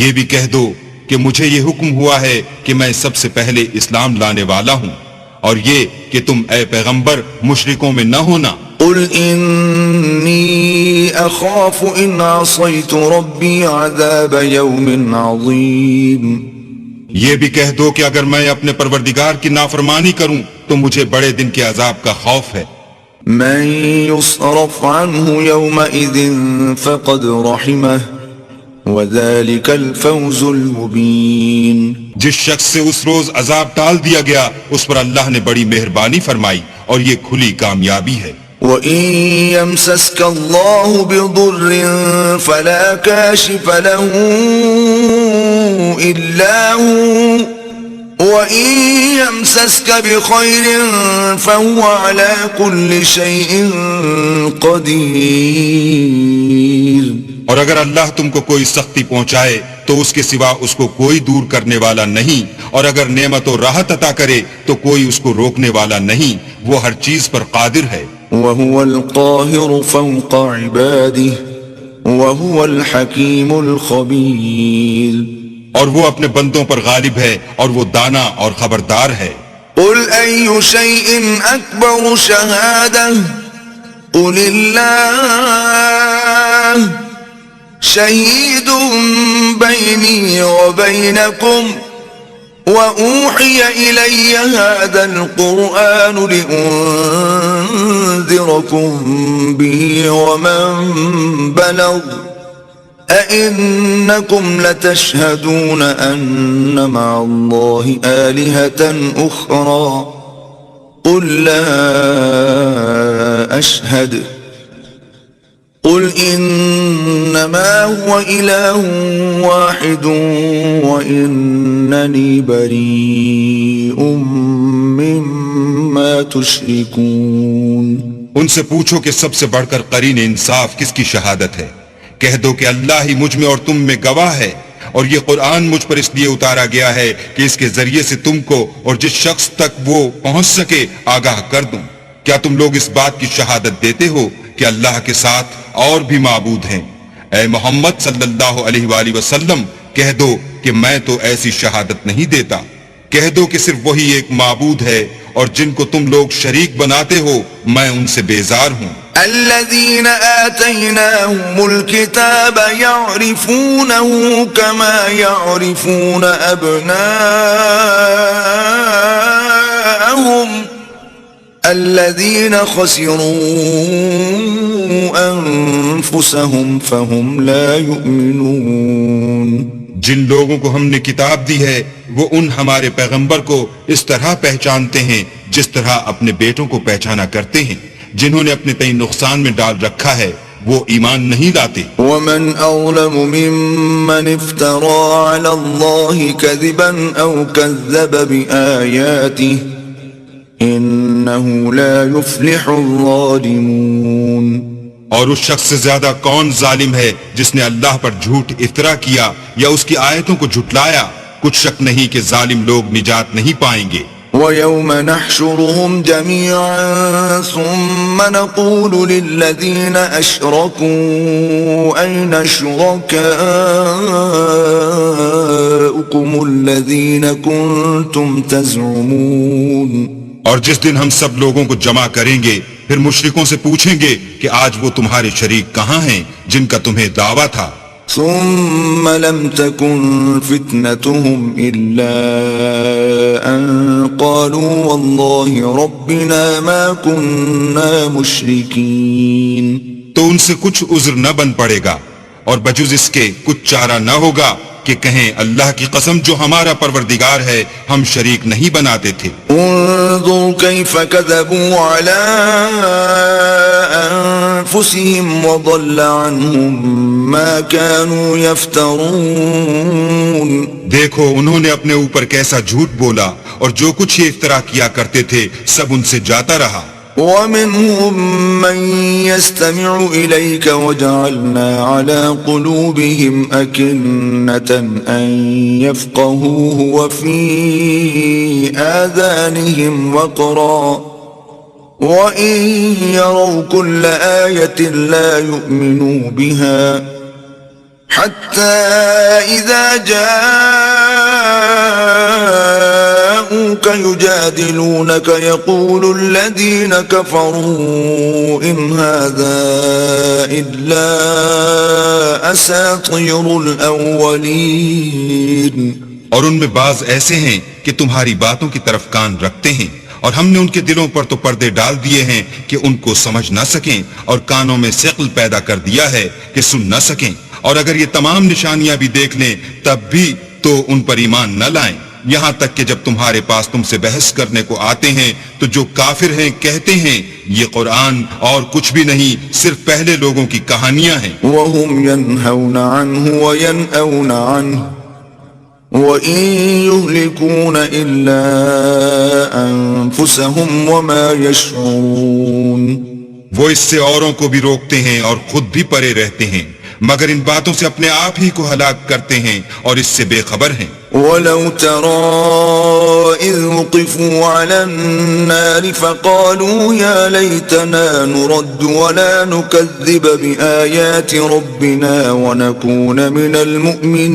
یہ بھی کہہ دو کہ مجھے یہ حکم ہوا ہے کہ میں سب سے پہلے اسلام لانے والا ہوں، اور یہ کہ تم اے پیغمبر مشرکوں میں نہ ہونا۔ قُلْ إِنِّي أَخَافُ إِنْ عَصَيْتُ رَبِّي عَذَابَ يَوْمٍ عَظِيمٍ۔ یہ بھی کہہ دو کہ اگر میں اپنے پروردگار کی نافرمانی کروں تو مجھے بڑے دن کے عذاب کا خوف ہے۔ من يصرف عنه يومئذ فقد رحمه وذلك الفوز المبين. جس شخص سے اس روز عذاب ٹال دیا گیا اس پر اللہ نے بڑی مہربانی فرمائی اور یہ کھلی کامیابی ہے. وَإِن يَمْسَسْكَ اللَّهُ بِضُرٍّ فَلَا كَاشِفَ لَهُ إِلَّا هُوَ وَإِن يَمْسَسْكَ بِخَيْرٍ فَهُوَ عَلَى كُلِّ شَيْءٍ قَدِيرٌ. اور اگر اللہ تم کو کوئی سختی پہنچائے تو اس کے سوا اس کو کوئی دور کرنے والا نہیں، اور اگر نعمت و راحت عطا کرے تو کوئی اس کو روکنے والا نہیں، وہ ہر چیز پر قادر ہے. وَهُوَ الْقَاهِرُ فَوْقَ عِبَادِهِ وَهُوَ الْحَكِيمُ الْخَبِيرُ. اور وہ اپنے بندوں پر غالب ہے اور وہ دانا اور خبردار ہے. قُلْ أَيُّ شَيْءٍ أَكْبَرُ شَهَادَةً قُلِ اللَّهُ شَهِيدٌ بَيْنِي وَبَيْنَكُمْ وَأُوحِيَ إِلَيَّ هَذَا الْقُرْآنُ لِأُنذِرَكُمْ بِهِ وَمَنْ بَلَغَ أَإِنَّكُمْ لَتَشْهَدُونَ أَنَّ مَعَ اللَّهِ آلِهَةً أُخْرَى قُلْ لَا أَشْهَدُ قُلْ إِنَّمَا هُوَ إِلَهٌ وَاحِدٌ وَإِنَّنِي بَرِيءٌ مِّمَّا تُشْرِكُونَ. ان سے پوچھو کہ سب سے بڑھ کر قرین انصاف کس کی شہادت ہے؟ کہہ دو کہ اللہ ہی مجھ میں اور تم میں گواہ ہے، اور یہ قرآن مجھ پر اس لیے اتارا گیا ہے کہ اس کے ذریعے سے تم کو اور جس شخص تک وہ پہنچ سکے آگاہ کر دوں. کیا تم لوگ اس بات کی شہادت دیتے ہو کہ اللہ کے ساتھ اور بھی معبود ہیں؟ اے محمد صلی اللہ علیہ وآلہ وسلم کہہ دو کہ میں تو ایسی شہادت نہیں دیتا. کہہ دو کہ صرف وہی ایک معبود ہے، اور جن کو تم لوگ شریک بناتے ہو میں ان سے بیزار ہوں. الذين آتيناهم الكتاب يعرفونه كما يعرفون أبناءهم الذين خسروا أنفسهم فهم لا يؤمنون. جن لوگوں کو ہم نے کتاب دی ہے وہ ان ہمارے پیغمبر کو اس طرح پہچانتے ہیں جس طرح اپنے بیٹوں کو پہچانا کرتے ہیں. جنہوں نے اپنے تئیں نقصان میں ڈال رکھا ہے وہ ایمان نہیں لاتے. ومن أظلم ممن افترى على الله كذبا أو كذب بآياته إنه لا يفلح الظالمون. اور اس شخص سے زیادہ کون ظالم ہے جس نے اللہ پر جھوٹ افطرا کیا یا اس کی آیتوں کو جھٹلایا؟ کچھ شک نہیں کہ ظالم لوگ نجات نہیں پائیں گے. وَيَوْمَ نَحْشُرُهُمْ جَمِيعًا ثُمَّ نَقُولُ لِلَّذِينَ أَشْرَكُوا أَيْنَ شُرَكَاؤُكُمُ الَّذِينَ كُنتُمْ تَزْعُمُونَ. اور جس دن ہم سب لوگوں کو جمع کریں گے پھر مشرکوں سے پوچھیں گے کہ آج وہ تمہارے شریک کہاں ہیں جن کا تمہیں دعویٰ تھا. ثم لم تكن فتنتهم إلا أن قالوا والله ربنا ما كنا مشركين. تو ان سے کچھ عذر نہ بن پڑے گا اور بجز اس کے کچھ چارہ نہ ہوگا کہ کہیں اللہ کی قسم جو ہمارا پروردگار ہے ہم شریک نہیں بناتے تھے. انظر كيف كذبوا على أنفسهم وضل عنهم ما كانوا يفترون. دیکھو انہوں نے اپنے اوپر کیسا جھوٹ بولا اور جو کچھ یہ افترا کیا کرتے تھے سب ان سے جاتا رہا. ومنهم من يستمع إليك وجعلنا على قلوبهم أكنة أن يفقهوه وفي آذانهم وقرا وإن يروا كل آية لا يؤمنوا بها حتى إذا جاءوك يجادلونك يقول الذين كفروا إن هذا إلا أساطير الأولين. اور ان میں بعض ایسے ہیں کہ تمہاری باتوں کی طرف کان رکھتے ہیں اور ہم نے ان کے دلوں پر تو پردے ڈال دیے ہیں کہ ان کو سمجھ نہ سکیں، اور کانوں میں ثقل پیدا کر دیا ہے کہ سن نہ سکیں، اور اگر یہ تمام نشانیاں بھی دیکھ لیں تب بھی تو ان پر ایمان نہ لائیں، یہاں تک کہ جب تمہارے پاس تم سے بحث کرنے کو آتے ہیں تو جو کافر ہیں کہتے ہیں یہ قرآن اور کچھ بھی نہیں، صرف پہلے لوگوں کی کہانیاں ہیں۔ وهم ينهون عنه وينأون عنه وإن يهلكون إلا أنفسهم وما يشعرون۔ وہ اس سے اوروں کو بھی روکتے ہیں اور خود بھی پرے رہتے ہیں، مگر ان باتوں سے اپنے آپ ہی کو ہلاک کرتے ہیں اور اس سے بے خبر ہیں۔ وَلَوْ تَرَى إِذْ وُقِفُوا عَلَى النَّارِ فَقَالُوا يَا لَيْتَنَا نُرَدُّ وَلَا نُكَذِّبَ بِآيَاتِ رَبِّنَا وَنَكُونَ مِنَ الْمُؤْمِنِينَ۔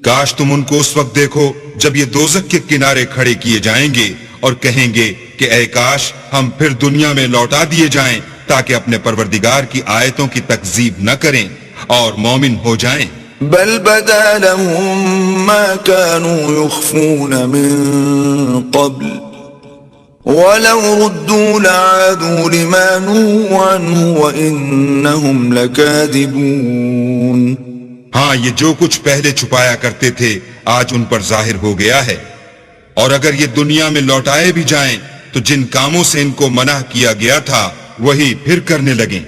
کاش تم ان کو اس وقت دیکھو جب یہ دوزخ کے کنارے کھڑے کیے جائیں گے اور کہیں گے کہ اے کاش ہم پھر دنیا میں لوٹا دیے جائیں تاکہ اپنے پروردگار کی آیتوں کی تکذیب نہ کریں اور مومن ہو جائیں۔ بل بدا لهم ما كانوا يخفون من قبل ولو ردوا لعادوا لما نهوا عنه وإنهم لكاذبون۔ ہاں یہ جو کچھ پہلے چھپایا کرتے تھے آج ان پر ظاہر ہو گیا ہے، اور اگر یہ دنیا میں لوٹائے بھی جائیں تو جن کاموں سے ان کو منع کیا گیا تھا وہی پھر کرنے لگیں،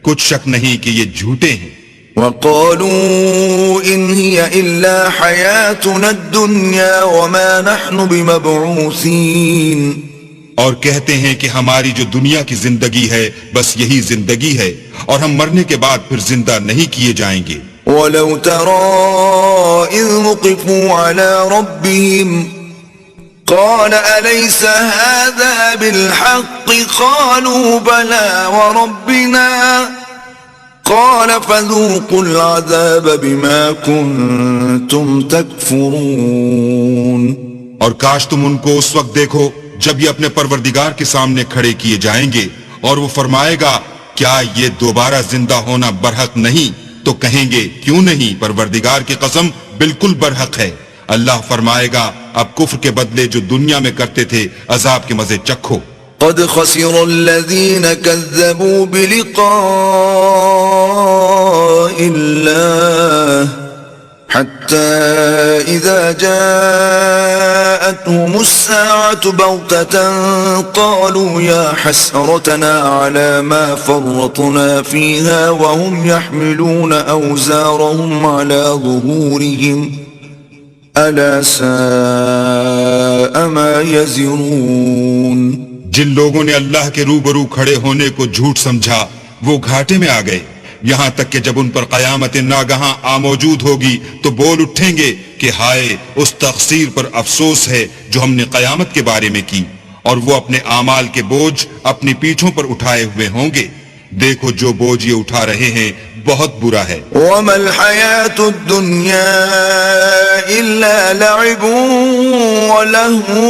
کچھ شک نہیں کہ یہ جھوٹے ہیں۔ وَقَالُوا إِنْ هِيَ إِلَّا حَيَاتُنَا الدُّنْيَا وَمَا نَحْنُ بِمَبْعُوثِينَ، اور کہتے ہیں کہ ہماری جو دنیا کی زندگی ہے بس یہی زندگی ہے اور ہم مرنے کے بعد پھر زندہ نہیں کیے جائیں گے۔ وَلَوْ تَرَى إِذْ وُقِفُوا عَلَى رَبِّهِمْ قَالَ أَلَيْسَ هَذَا بِالْحَقِّ قَالُوا بَلَى وَرَبِّنَا قَالَ فَذُوقُوا الْعَذَابَ بِمَا كُنْتُمْ تَكْفُرُونَ۔ اور کاش تم ان کو اس وقت دیکھو جب یہ اپنے پروردگار کے سامنے کھڑے کیے جائیں گے اور وہ فرمائے گا کیا یہ دوبارہ زندہ ہونا برحق نہیں؟ تو کہیں گے کیوں نہیں، پروردگار کی قسم بالکل برحق ہے۔ اللہ فرمائے گا اب کفر کے بدلے جو دنیا میں کرتے تھے عذاب کے مزے چکھو۔ قد خسر الذين كذبوا بلقاء الله حتى إذا جاءتهم الساعة بغتة قالوا يا حسرتنا على ما فرطنا فيها وهم يحملون أوزارهم على ظهورهم ألا ساء ما يزرون۔ جن لوگوں نے اللہ کے روبرو کھڑے ہونے کو جھوٹ سمجھا وہ گھاٹے میں آ گئے، یہاں تک کہ جب ان پر قیامت ناگہاں موجود ہوگی تو بول اٹھیں گے کہ ہائے اس تقصیر پر افسوس ہے جو ہم نے قیامت کے بارے میں کی، اور وہ اپنے اعمال کے بوجھ اپنی پیٹھوں پر اٹھائے ہوئے ہوں گے۔ دیکھو جو بوجھ یہ اٹھا رہے ہیں بہت برا ہے۔ وَمَا الْحَيَاةُ الدُّنْيَا إِلَّا لَعِبٌ وَلَهْوٌ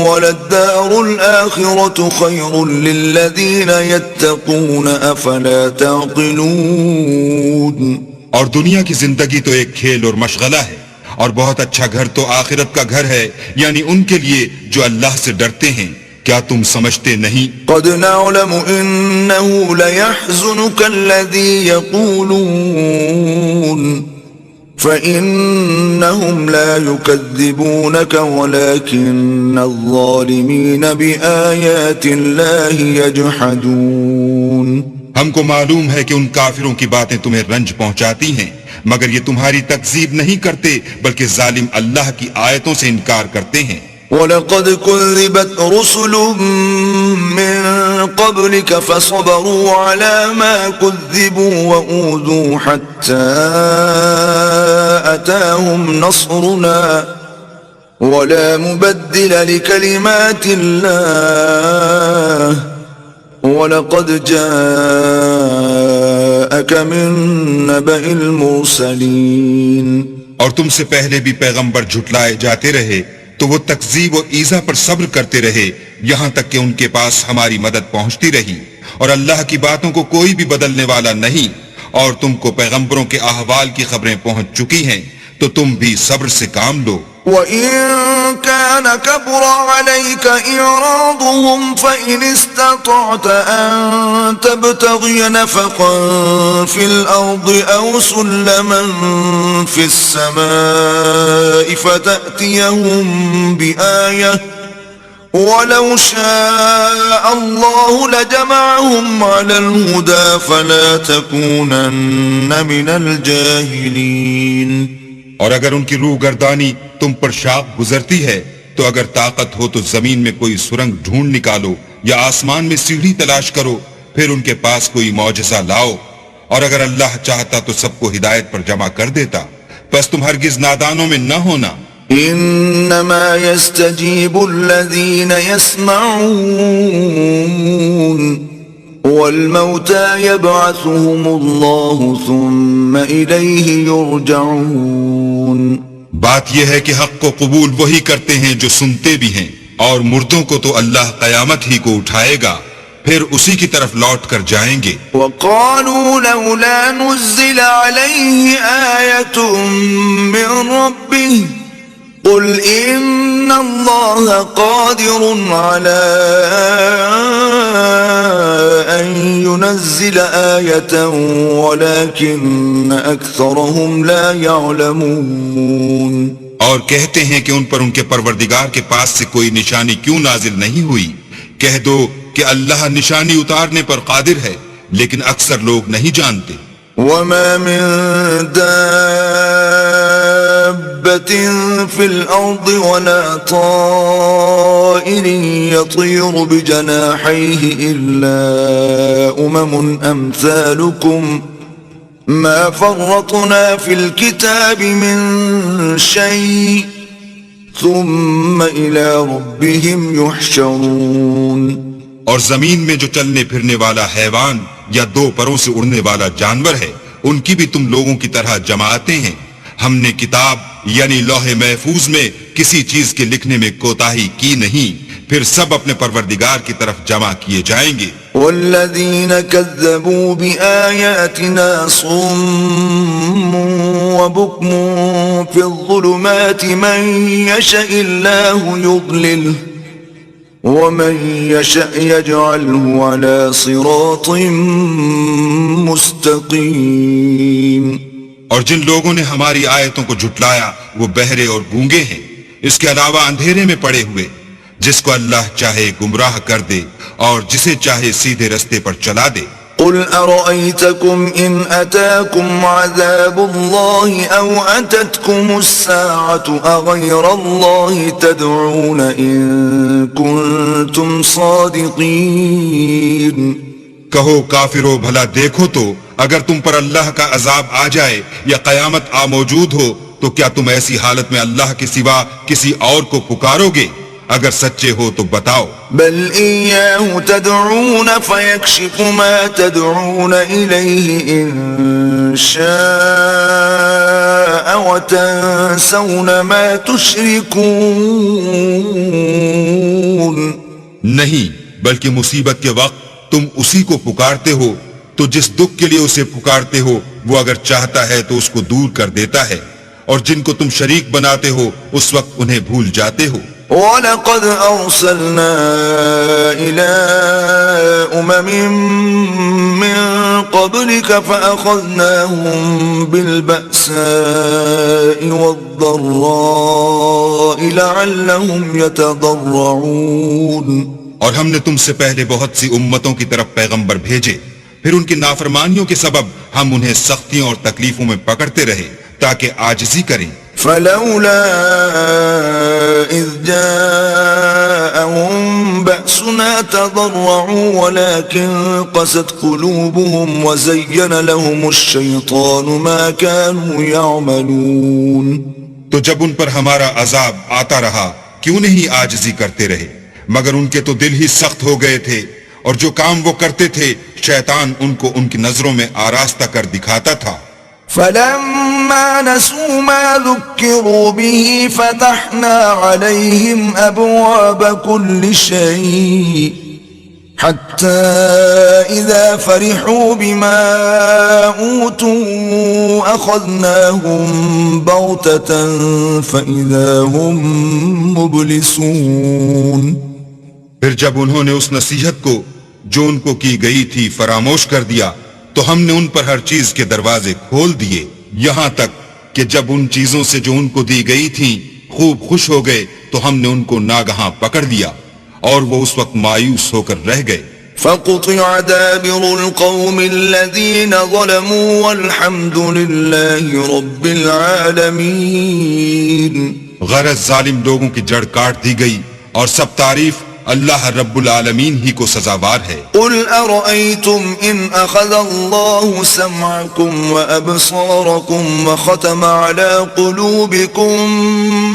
وَلَلدَّارُ الْآخِرَةُ خَيْرٌ لِلَّذِينَ يَتَّقُونَ أَفَلَا تَعْقِلُونَ۔ اور دنیا کی زندگی تو ایک کھیل اور مشغلہ ہے، اور بہت اچھا گھر تو آخرت کا گھر ہے، یعنی ان کے لیے جو اللہ سے ڈرتے ہیں۔ کیا تم سمجھتے نہیں؟ قد نعلم إنه ليحزنك الذي يقولون فإنهم لا يكذبونك ولكن الظالمين بآيات الله يجحدون۔ ہم کو معلوم ہے کہ ان کافروں کی باتیں تمہیں رنج پہنچاتی ہیں، مگر یہ تمہاری تکذیب نہیں کرتے بلکہ ظالم اللہ کی آیتوں سے انکار کرتے ہیں۔ وَلَقَدْ كُذِّبَتْ رُسُلٌ مِّن قَبْلِكَ فَصَبَرُوا عَلَى مَا كُذِّبُوا وَأُوذُوا حَتَّى أَتَاهُمْ نَصْرُنَا وَلَا مُبَدِّلَ لِكَلِمَاتِ اللَّهِ وَلَقَدْ جَاءَكَ مِن نَّبَإِ الْمُرْسَلِينَ۔ اور تم سے پہلے بھی پیغمبر جھٹلائے جاتے رہے تو وہ تکذیب و ایذا پر صبر کرتے رہے، یہاں تک کہ ان کے پاس ہماری مدد پہنچتی رہی، اور اللہ کی باتوں کو کوئی بھی بدلنے والا نہیں، اور تم کو پیغمبروں کے احوال کی خبریں پہنچ چکی ہیں تو تم بھی صبر سے کام لو۔ وَإِن كَانَ كَبُرَ عَلَيْكَ إِعْرَاضُهُمْ فَإِنِ اسْتَطَعْتَ أَن تَبْتَغِيَ نَفَقًا فِي الْأَرْضِ أَوْ سُلَّمًا فِي السَّمَاءِ فَتَأْتِيَهُم بِآيَةٍ وَلَوْ شَاءَ اللَّهُ لَجَمَعَهُمْ عَلَى الْهُدَى فَلَا تَكُونَنَّ مِنَ الْجَاهِلِينَ. اور اگر ان کی روح گردانی تم پر شاق گزرتی ہے تو اگر طاقت ہو تو زمین میں کوئی سرنگ ڈھونڈ نکالو یا آسمان میں سیڑھی تلاش کرو، پھر ان کے پاس کوئی معجزہ لاؤ. اور اگر اللہ چاہتا تو سب کو ہدایت پر جمع کر دیتا، پس تم ہرگز نادانوں میں نہ ہونا. انما يستجيب الذين يسمعون والموتى يبعثهم الله ثم إليه يرجعون. بات یہ ہے کہ حق کو قبول وہی کرتے ہیں جو سنتے بھی ہیں، اور مردوں کو تو اللہ قیامت ہی کو اٹھائے گا، پھر اسی کی طرف لوٹ کر جائیں گے. وقالوا لولا نزل عليه آية من ربه قل إن الله قادر على أن ينزل آية ولكن أكثرهم لا يعلمون. اور کہتے ہیں کہ ان پر ان کے پروردگار کے پاس سے کوئی نشانی کیوں نازل نہیں ہوئی. کہہ دو کہ اللہ نشانی اتارنے پر قادر ہے، لیکن اکثر لوگ نہیں جانتے. وما من دابة في الأرض ولا طائر يطير بجناحيه إلا أمثالكم ما فرطنا في الكتاب من شيء ثم إلى ربهم يحشرون. اور زمین میں جو چلنے پھرنے والا حیوان یا دو پروں سے اڑنے والا جانور ہے، ان کی بھی تم لوگوں کی طرح جماعتیں ہیں. ہم نے کتاب یعنی لوح محفوظ میں کسی چیز کے لکھنے میں کوتاہی کی نہیں، پھر سب اپنے پروردگار کی طرف جمع کیے جائیں گے. والذین کذبوا بآیاتنا صم وبکم فی الظلمات من یشاء اللہ یضللہ ومن يشاء يجعله على صراط مستقيم. اور جن لوگوں نے ہماری آیتوں کو جھٹلایا وہ بہرے اور گونگے ہیں، اس کے علاوہ اندھیرے میں پڑے ہوئے. جس کو اللہ چاہے گمراہ کر دے اور جسے چاہے سیدھے رستے پر چلا دے. قل أرأيتكم إن أتاكم عذاب الله أو أتتكم الساعة أغير الله تدعون إن كنتم صادقين. کہو کافرو بھلا دیکھو تو اگر تم پر اللہ کا عذاب آ جائے یا قیامت آ موجود ہو تو کیا تم ایسی حالت میں اللہ کے سوا کسی اور کو پکارو گے؟ اگر سچے ہو تو بتاؤ. بل إياه تدعون فيكشف ما تدعون إليه إن شاء وتنسون ما تشركون. نہیں، بلکہ مصیبت کے وقت تم اسی کو پکارتے ہو تو جس دکھ کے لیے اسے پکارتے ہو وہ اگر چاہتا ہے تو اس کو دور کر دیتا ہے، اور جن کو تم شریک بناتے ہو اس وقت انہیں بھول جاتے ہو. وَلَقَدْ أَرْسَلْنَا إِلَىٰ مِن قَبْلِكَ فَأَخَذْنَاهُم بِالْبَأْسَاءِ وَالضَّرَّاءِ لَعَلَّهُمْ يَتَضَرَّعُونَ. اور ہم نے تم سے پہلے بہت سی امتوں کی طرف پیغمبر بھیجے، پھر ان کی نافرمانیوں کے سبب ہم انہیں سختیوں اور تکلیفوں میں پکڑتے رہے تاکہ عاجزی کریں. فلولا إذ جاءهم بأسنا تضرعوا ولكن قست قلوبهم وزين لهم الشيطان ما كانوا يعملون. تو جب ان پر ہمارا عذاب آتا رہا کیوں نہیں عاجزی کرتے رہے، مگر ان کے تو دل ہی سخت ہو گئے تھے، اور جو کام وہ کرتے تھے شیطان ان کو ان کی نظروں میں آراستہ کر دکھاتا تھا. فلما نسوا ما ذكروا به فتحنا عليهم أبواب كل شيء حتى إذا فرحوا بما أوتوا أخذناهم بغتة فإذا هم مبلسون. پھر جب انہوں نے اس نصیحت کو جو ان کو کی گئی تھی فراموش کر دیا تو ہم نے ان پر ہر چیز کے دروازے کھول دیے، یہاں تک کہ جب ان چیزوں سے جو ان کو دی گئی تھیں خوب خوش ہو گئے تو ہم نے ان کو ناگہاں پکڑ لیا اور وہ اس وقت مایوس ہو کر رہ گئے. فقطع دابر القوم الذين ظلموا والحمد لله رب العالمين. غرض ظالم لوگوں کی جڑ کاٹ دی گئی اور سب تعریف اللہ رب العالمین ہی کو سزاوار ہے. قل أرأيتم إن أخذ الله سمعكم وأبصاركم وختم على قلوبكم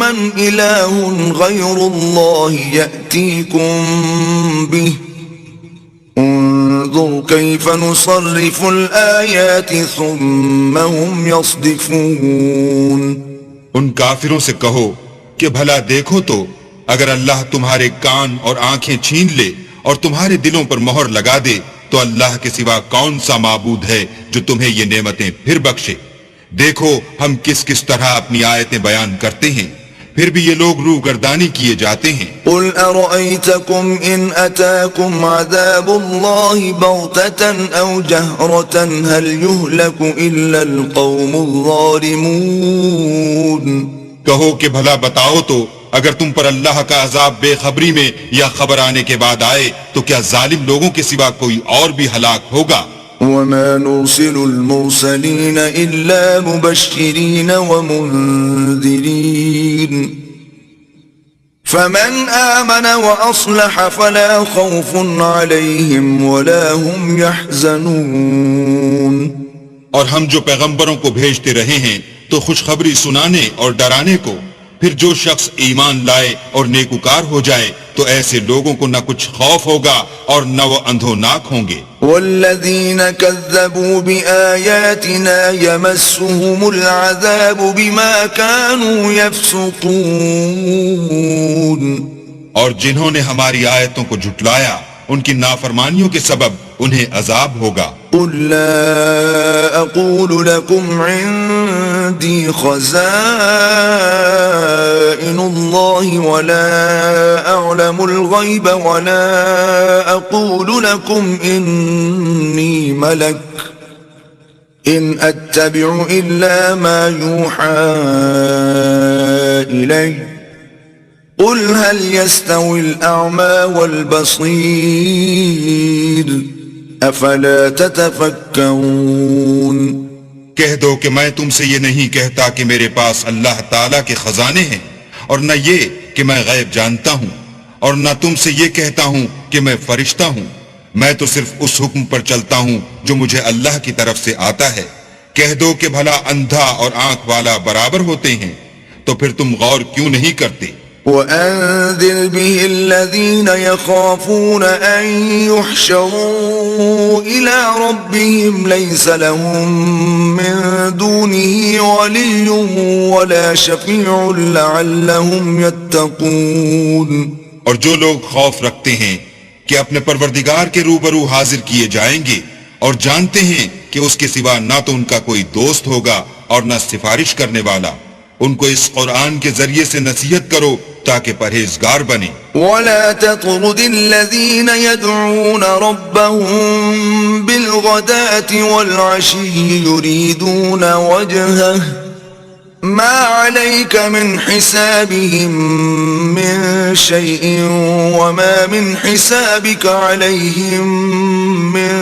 من إله غير الله يأتيكم به انظر كيف نصرف الآيات ثم هم يصدفون. ان کافروں سے کہو کہ بھلا دیکھو تو اگر اللہ تمہارے کان اور آنکھیں چھین لے اور تمہارے دلوں پر مہر لگا دے تو اللہ کے سوا کون سا معبود ہے جو تمہیں یہ نعمتیں پھر بخشے. دیکھو ہم کس کس طرح اپنی آیتیں بیان کرتے ہیں، پھر بھی یہ لوگ روگردانی کیے جاتے ہیں. قل أرأيتكم إن أتاكم عذاب الله بغتة أو جهرة هل يهلك إلا القوم الظالمون. کہو کہ بھلا بتاؤ تو اگر تم پر اللہ کا عذاب بے خبری میں یا خبر آنے کے بعد آئے تو کیا ظالم لوگوں کے سوا کوئی اور بھی ہلاک ہوگا؟ وما نرسل المرسلين إلا مبشرين ومنذرين فمن آمن وأصلح فلا خوف عليهم ولا هم يحزنون. اور ہم جو پیغمبروں کو بھیجتے رہے ہیں تو خوشخبری سنانے اور ڈرانے کو، پھر جو شخص ایمان لائے اور نیکوکار ہو جائے تو ایسے لوگوں کو نہ کچھ خوف ہوگا اور نہ وہ اندھوناک ہوں گے. والذین كذبوا بآیاتنا یمسهم العذاب بما كانوا يفسقون. اور جنہوں نے ہماری آیتوں کو جھٹلایا ان کی نافرمانیوں کے سبب انہیں عذاب ہوگا. قل لا اقول لكم عندي خزائن الله ولا اعلم الغيب ولا اقول لكم اني ملك ان اتبع الا ما يوحى الي قل هل يستوي الاعمى والبصير افلا تتفکرون. کہہ دو کہ میں تم سے یہ نہیں کہتا کہ میرے پاس اللہ تعالیٰ کے خزانے ہیں، اور نہ یہ کہ میں غیب جانتا ہوں، اور نہ تم سے یہ کہتا ہوں کہ میں فرشتہ ہوں. میں تو صرف اس حکم پر چلتا ہوں جو مجھے اللہ کی طرف سے آتا ہے. کہہ دو کہ بھلا اندھا اور آنکھ والا برابر ہوتے ہیں، تو پھر تم غور کیوں نہیں کرتے؟ وَأَنذِرْ بِهِ الَّذِينَ يَخَافُونَ أَن يُحْشَرُوا إِلَىٰ رَبِّهِمْ لَيْسَ لَهُم مِّن دُونِهِ وَلِيٌّ وَلَا شَفِيعٌ لَّعَلَّهُمْ يَتَّقُونَ. اور جو لوگ خوف رکھتے ہیں کہ اپنے پروردگار کے روبرو حاضر کیے جائیں گے اور جانتے ہیں کہ اس کے سوا نہ تو ان کا کوئی دوست ہوگا اور نہ سفارش کرنے والا، ان کو اس قرآن کے ذریعے سے نصیحت کرو تاکہ پرہیزگار بنے. وَلَا تَطْرُدِ الَّذِينَ يَدْعُونَ رَبَّهُم بِالْغَدَاةِ وَالْعَشِيِّ يُرِيدُونَ وَجْهَهُ مَا عَلَيْكَ مِنْ حِسَابِهِم مِّن شَيْءٍ وَمَا مِنْ حِسَابِكَ عَلَيْهِم مِّن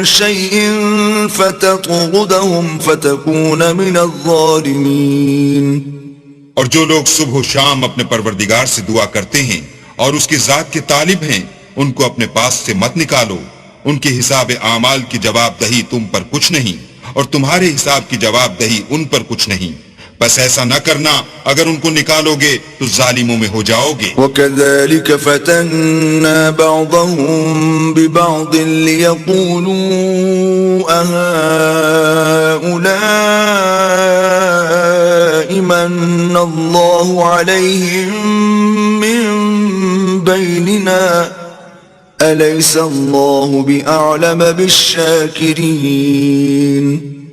شَيْءٍ فَتَطْرُدَهُمْ فَتَكُونَ مِنَ الظَّالِمِينَ. اور جو لوگ صبح و شام اپنے پروردگار سے دعا کرتے ہیں اور اس کی ذات کے طالب ہیں ان کو اپنے پاس سے مت نکالو. ان کے حساب اعمال کی جواب دہی تم پر کچھ نہیں اور تمہارے حساب کی جواب دہی ان پر کچھ نہیں. بس ایسا نہ کرنا، اگر ان کو نکالو گے تو ظالموں میں ہو جاؤ گے. وَكَذَلِكَ فَتَنَّا بَعْضَهُم بِبَعْضٍ لِيَقُولُوا أَهَٰؤُلَاءِ مَنَّ اللَّهُ عَلَيْهِم مِّن بَيْنِنَا أليس الله بأعلم بالشاكرين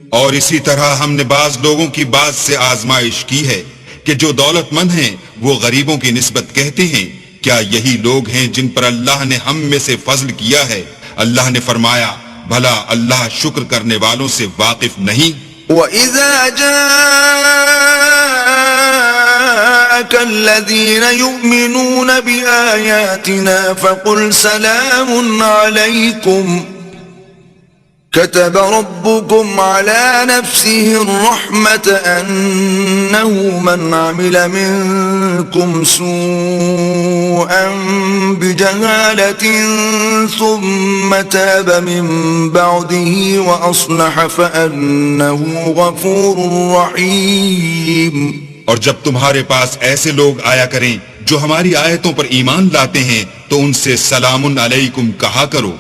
اور اسی طرح ہم نے بعض لوگوں کی بات سے آزمائش کی ہے کہ جو دولت مند ہیں وہ غریبوں کی نسبت کہتے ہیں کیا یہی لوگ ہیں جن پر اللہ نے ہم میں سے فضل کیا ہے؟ اللہ نے فرمایا بھلا اللہ شکر کرنے والوں سے واقف نہیں؟ وَإِذَا جَاءَكَ الَّذِينَ يُؤْمِنُونَ بِآيَاتِنَا فَقُلْ سَلَامٌ عَلَيْكُمْ كتب ربكم على نفسه الرحمة أنه من عمل منكم سوءا بجهالة ثم تاب من بعده وأصلح فأنه غفور رحيم. اور جب تمہارے پاس ایسے لوگ آیا کریں جو ہماری آیتوں پر ایمان لاتے ہیں تو ان سے سلام علیکم کہا کرو.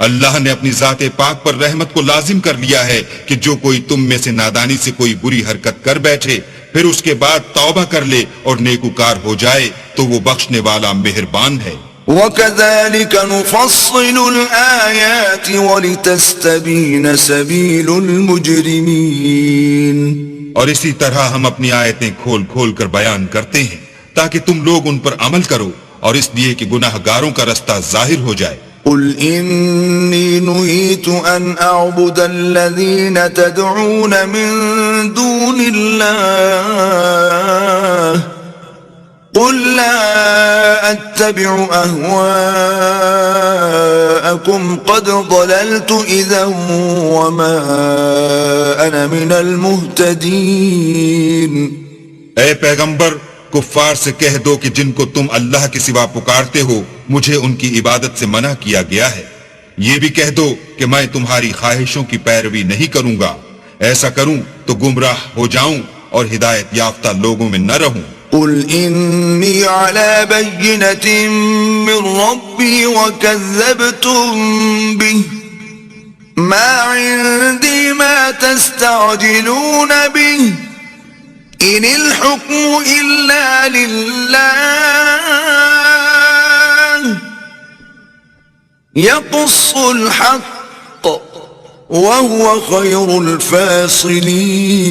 اللہ نے اپنی ذات پاک پر رحمت کو لازم کر لیا ہے کہ جو کوئی تم میں سے نادانی سے کوئی بری حرکت کر بیٹھے پھر اس کے بعد توبہ کر لے اور نیکوکار ہو جائے تو وہ بخشنے والا مہربان ہے. وَكَذَلِكَ نُفَصِّلُ الْآيَاتِ وَلِتَسْتَبِينَ سَبِيلُ الْمُجْرِمِينَ. اور اسی طرح ہم اپنی آیتیں کھول کھول کر بیان کرتے ہیں تاکہ تم لوگ ان پر عمل کرو اور اس لیے کہ گناہ گاروں کا رستہ ظاہر ہو جائے. قل إني نهيت أن أعبد الذين تدعون من دون الله قل لا أتبع أهواءكم قد ضللت إذا وما أنا من المهتدين. اے پیغمبر کفار سے کہہ دو کہ جن کو تم اللہ کے سوا پکارتے ہو مجھے ان کی عبادت سے منع کیا گیا ہے. یہ بھی کہہ دو کہ میں تمہاری خواہشوں کی پیروی نہیں کروں گا. ایسا کروں تو گمراہ ہو جاؤں اور ہدایت یافتہ لوگوں میں نہ رہوں. قل إني على بينة من ربي وكذبتم به ما عندي ما تستعجلون به إن الحكم إلا لله يقص الحق وهو خير الفاصلين.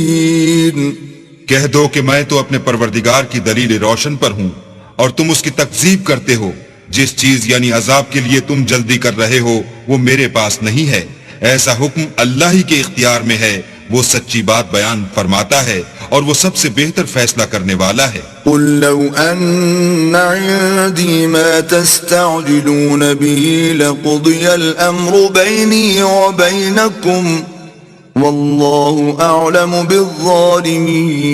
کہہ دو کہ میں تو اپنے پروردگار کی دلیل روشن پر ہوں اور تم اس کی تکذیب کرتے ہو. جس چیز یعنی عذاب کے لیے تم جلدی کر رہے ہو وہ میرے پاس نہیں ہے. ایسا حکم اللہ ہی کے اختیار میں ہے. وہ سچی بات بیان فرماتا ہے اور وہ سب سے بہتر فیصلہ کرنے والا ہے. قل لو أن عندي ما تستعجلون به لقضي الأمر بيني وبينكم والله أعلم بالظالمين.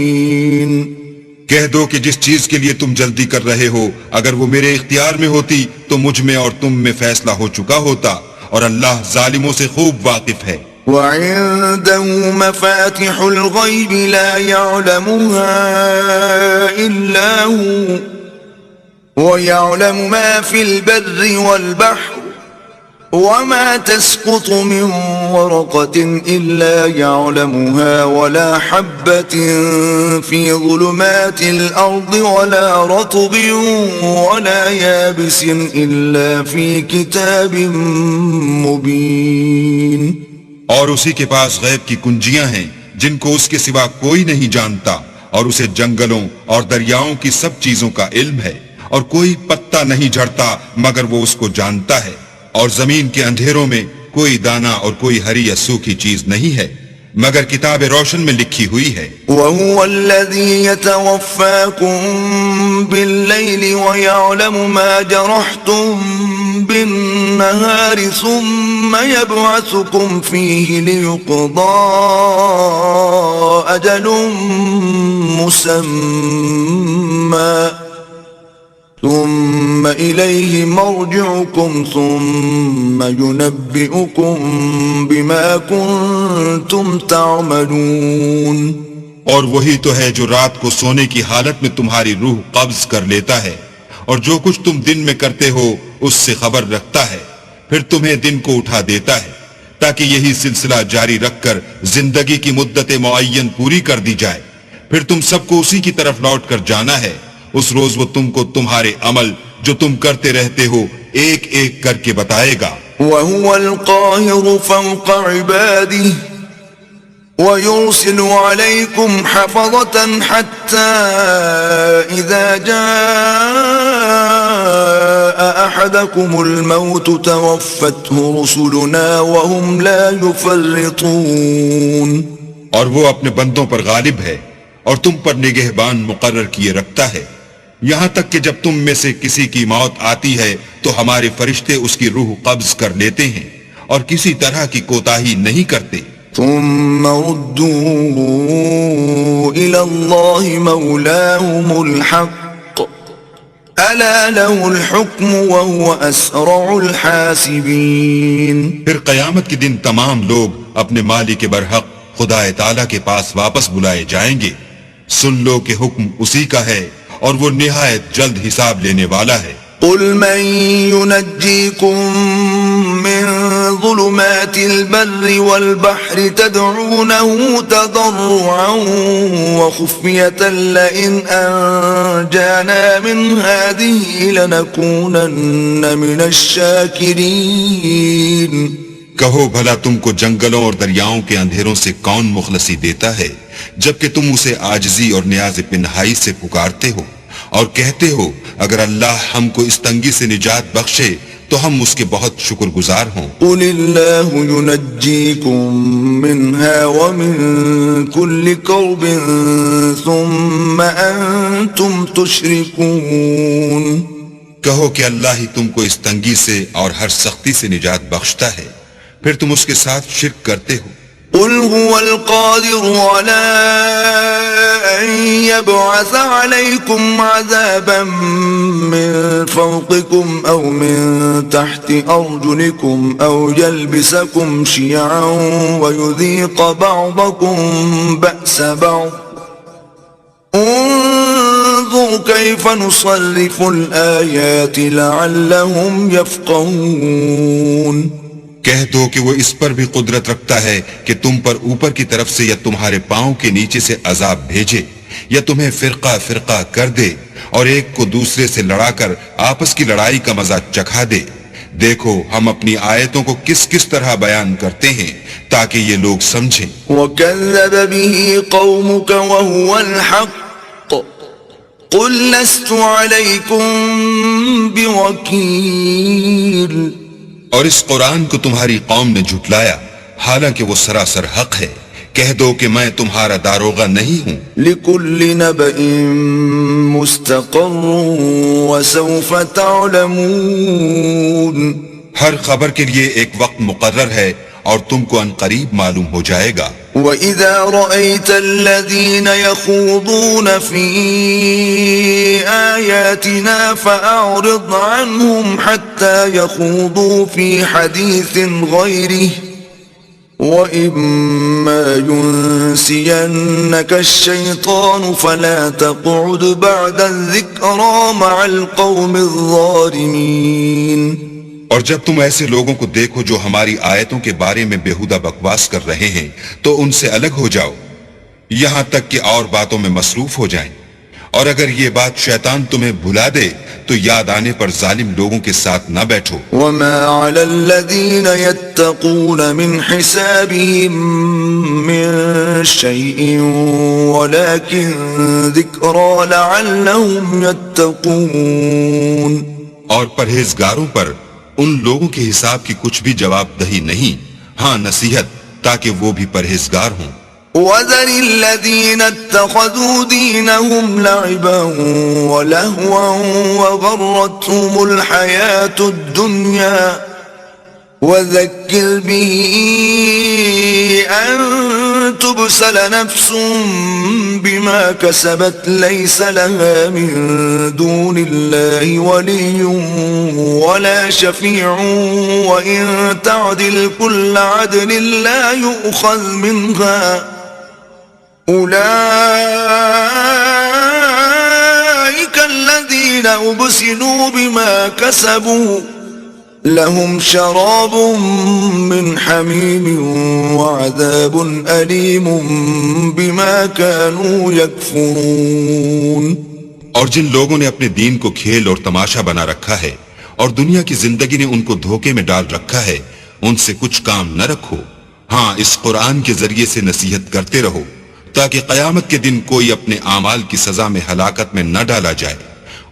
کہہ دو کہ جس چیز کے لیے تم جلدی کر رہے ہو اگر وہ میرے اختیار میں ہوتی تو مجھ میں اور تم میں فیصلہ ہو چکا ہوتا اور اللہ ظالموں سے خوب واقف ہے. وعنده مفاتح الغيب لا يعلمها إلا هو ويعلم ما في البر والبحر وما تسقط من ورقة إلا يعلمها ولا حبة في ظلمات الأرض ولا رطب ولا يابس إلا في كتاب مبين. اور اسی کے پاس غیب کی کنجیاں ہیں جن کو اس کے سوا کوئی نہیں جانتا اور اسے جنگلوں اور دریاؤں کی سب چیزوں کا علم ہے اور کوئی پتا نہیں جھڑتا مگر وہ اس کو جانتا ہے اور زمین کے اندھیروں میں کوئی دانہ اور کوئی ہری یا سوکھی چیز نہیں ہے مگر کتاب روشن میں لکھی ہوئی ہے. وَهُوَ الَّذِي يَتَوَفَّاكُمْ بِاللَّيْلِ وَيَعْلَمُ مَا جَرَحْتُمْ بِالنَّهَارِ ثُمَّ يَبْعَثُكُمْ فِيهِ لِيُقْضَى أَجَلٌ مُّسَمًّى ثم إليه مرجعكم ثم ينبئكم بما كنتم تعملون. اور وہی تو ہے جو رات کو سونے کی حالت میں تمہاری روح قبض کر لیتا ہے اور جو کچھ تم دن میں کرتے ہو اس سے خبر رکھتا ہے پھر تمہیں دن کو اٹھا دیتا ہے تاکہ یہی سلسلہ جاری رکھ کر زندگی کی مدت معین پوری کر دی جائے. پھر تم سب کو اسی کی طرف لوٹ کر جانا ہے. اس روز وہ تم کو تمہارے عمل جو تم کرتے رہتے ہو ایک ایک کر کے بتائے گا. وهو القاهر فوق عباده ويرسل عليكم حفظة حتى إذا جاء أحدكم الموت توفته رسلنا وهم لا يفرطون. اور وہ اپنے بندوں پر غالب ہے اور تم پر نگہبان مقرر کیے رکھتا ہے، یہاں تک کہ جب تم میں سے کسی کی موت آتی ہے تو ہمارے فرشتے اس کی روح قبض کر لیتے ہیں اور کسی طرح کی کوتاہی نہیں کرتے. ثم ردوا إلى الله مولاهم الحق ألا له الحكم وهو أسرع الحاسبين. پھر قیامت کے دن تمام لوگ اپنے مالک برحق خدا تعالیٰ کے پاس واپس بلائے جائیں گے. سن لو کہ حکم اسی کا ہے اور وہ نہایت جلد حساب لینے والا ہے. قل من ينجيكم من ظلمات البر والبحر تدعونه تضرعا وخفية لئن أنجانا من هذه لنكونن من الشاكرين. کہو بھلا تم کو جنگلوں اور دریاؤں کے اندھیروں سے کون مخلصی دیتا ہے جبکہ تم اسے عاجزی اور نیاز پنہائی سے پکارتے ہو اور کہتے ہو اگر اللہ ہم کو اس تنگی سے نجات بخشے تو ہم اس کے بہت شکر گزار ہوں. قل اللہ ينجيكم منها ومن كل كرب ثم أنتم تشركون. کہو کہ اللہ ہی تم کو اس تنگی سے اور ہر سختی سے نجات بخشتا ہے، پھر تم اس کے ساتھ شرک کرتے ہو. قل هو القادر على أن يبعث عليكم عذابا من فوقكم أو من تحت أرجلكم أو يلبسكم شيعا ويذيق بعضكم بأس بعض انظر كيف نصرف الآيات لعلهم يفقهون. کہہ دو کہ وہ اس پر بھی قدرت رکھتا ہے کہ تم پر اوپر کی طرف سے یا تمہارے پاؤں کے نیچے سے عذاب بھیجے یا تمہیں فرقہ فرقہ کر دے اور ایک کو دوسرے سے لڑا کر آپس کی لڑائی کا مزہ چکھا دے. دیکھو ہم اپنی آیتوں کو کس کس طرح بیان کرتے ہیں تاکہ یہ لوگ سمجھیں. وَكَذَّبَ بِهِ قَوْمُكَ وَهُوَ الْحَقُّ قُلْ لَسْتُ عَلَيْكُمْ بِوَكِيلٍ. اور اس قرآن کو تمہاری قوم نے جھٹلایا حالانکہ وہ سراسر حق ہے. کہہ دو کہ میں تمہارا داروغہ نہیں ہوں. لِكُلِّ نَبَإٍ مُسْتَقَرٌّ وَسَوْفَ تَعْلَمُونَ. ہر خبر کے لیے ایک وقت مقرر ہے اور تم کو ان قریب معلوم ہو جائے گا. وَإِذَا رَأَيْتَ الَّذِينَ يَخُوضُونَ فِي آيَاتِنَا فَأَعْرِضْ عَنْهُمْ حَتَّى يَخُوضُوا فِي حَدِيثٍ غَيْرِهِ وَإِمَّا يُنْسِيَنَّكَ الشَّيْطَانُ فَلَا تَقْعُدْ بَعْدَ الذِّكْرَى مَعَ الْقَوْمِ الظَّالِمِينَ. اور جب تم ایسے لوگوں کو دیکھو جو ہماری آیتوں کے بارے میں بیہودہ بکواس کر رہے ہیں تو ان سے الگ ہو جاؤ یہاں تک کہ اور باتوں میں مصروف ہو جائیں. اور اگر یہ بات شیطان تمہیں بھلا دے تو یاد آنے پر ظالم لوگوں کے ساتھ نہ بیٹھو. وَمَا عَلَى الَّذِينَ يَتَّقُونَ مِنْ حِسَابِهِمْ مِنْ شَيْءٍ وَلَكِنْ ذِكْرَى لَعَلَّهُمْ يَتَّقُونَ. اور پرہیزگاروں پر ان لوگوں کے حساب کی کچھ بھی جواب دہی نہیں، ہاں نصیحت تاکہ وہ بھی پرہیزگار ہوں. وَذَرِ الَّذِينَ اتَّخَذُوا دِينَهُمْ لَعِبًا وَلَهْوًا وَغَرَّتْهُمُ الْحَيَاةُ الدُّنْيَا وَذَكِّرْ بِهِ أَن تُبْسَلَ نَفْسٌ بِمَا كَسَبَتْ لَيْسَ لَهَا مِن دُونِ اللَّهِ وَلِيٌّ وَلَا شَفِيعٌ وَإِن تَعْدِلْ كُلَّ عَدْلٍ لَّا يُؤْخَذْ مِنْهَا أُولَئِكَ الَّذِينَ أُبْسِلُوا بِمَا كَسَبُوا لهم شراب من حميم وعذاب أليم بما كانوا يكفرون. اور جن لوگوں نے اپنے دین کو کھیل اور تماشا بنا رکھا ہے اور دنیا کی زندگی نے ان کو دھوکے میں ڈال رکھا ہے، ان سے کچھ کام نہ رکھو، ہاں اس قرآن کے ذریعے سے نصیحت کرتے رہو تاکہ قیامت کے دن کوئی اپنے اعمال کی سزا میں ہلاکت میں نہ ڈالا جائے۔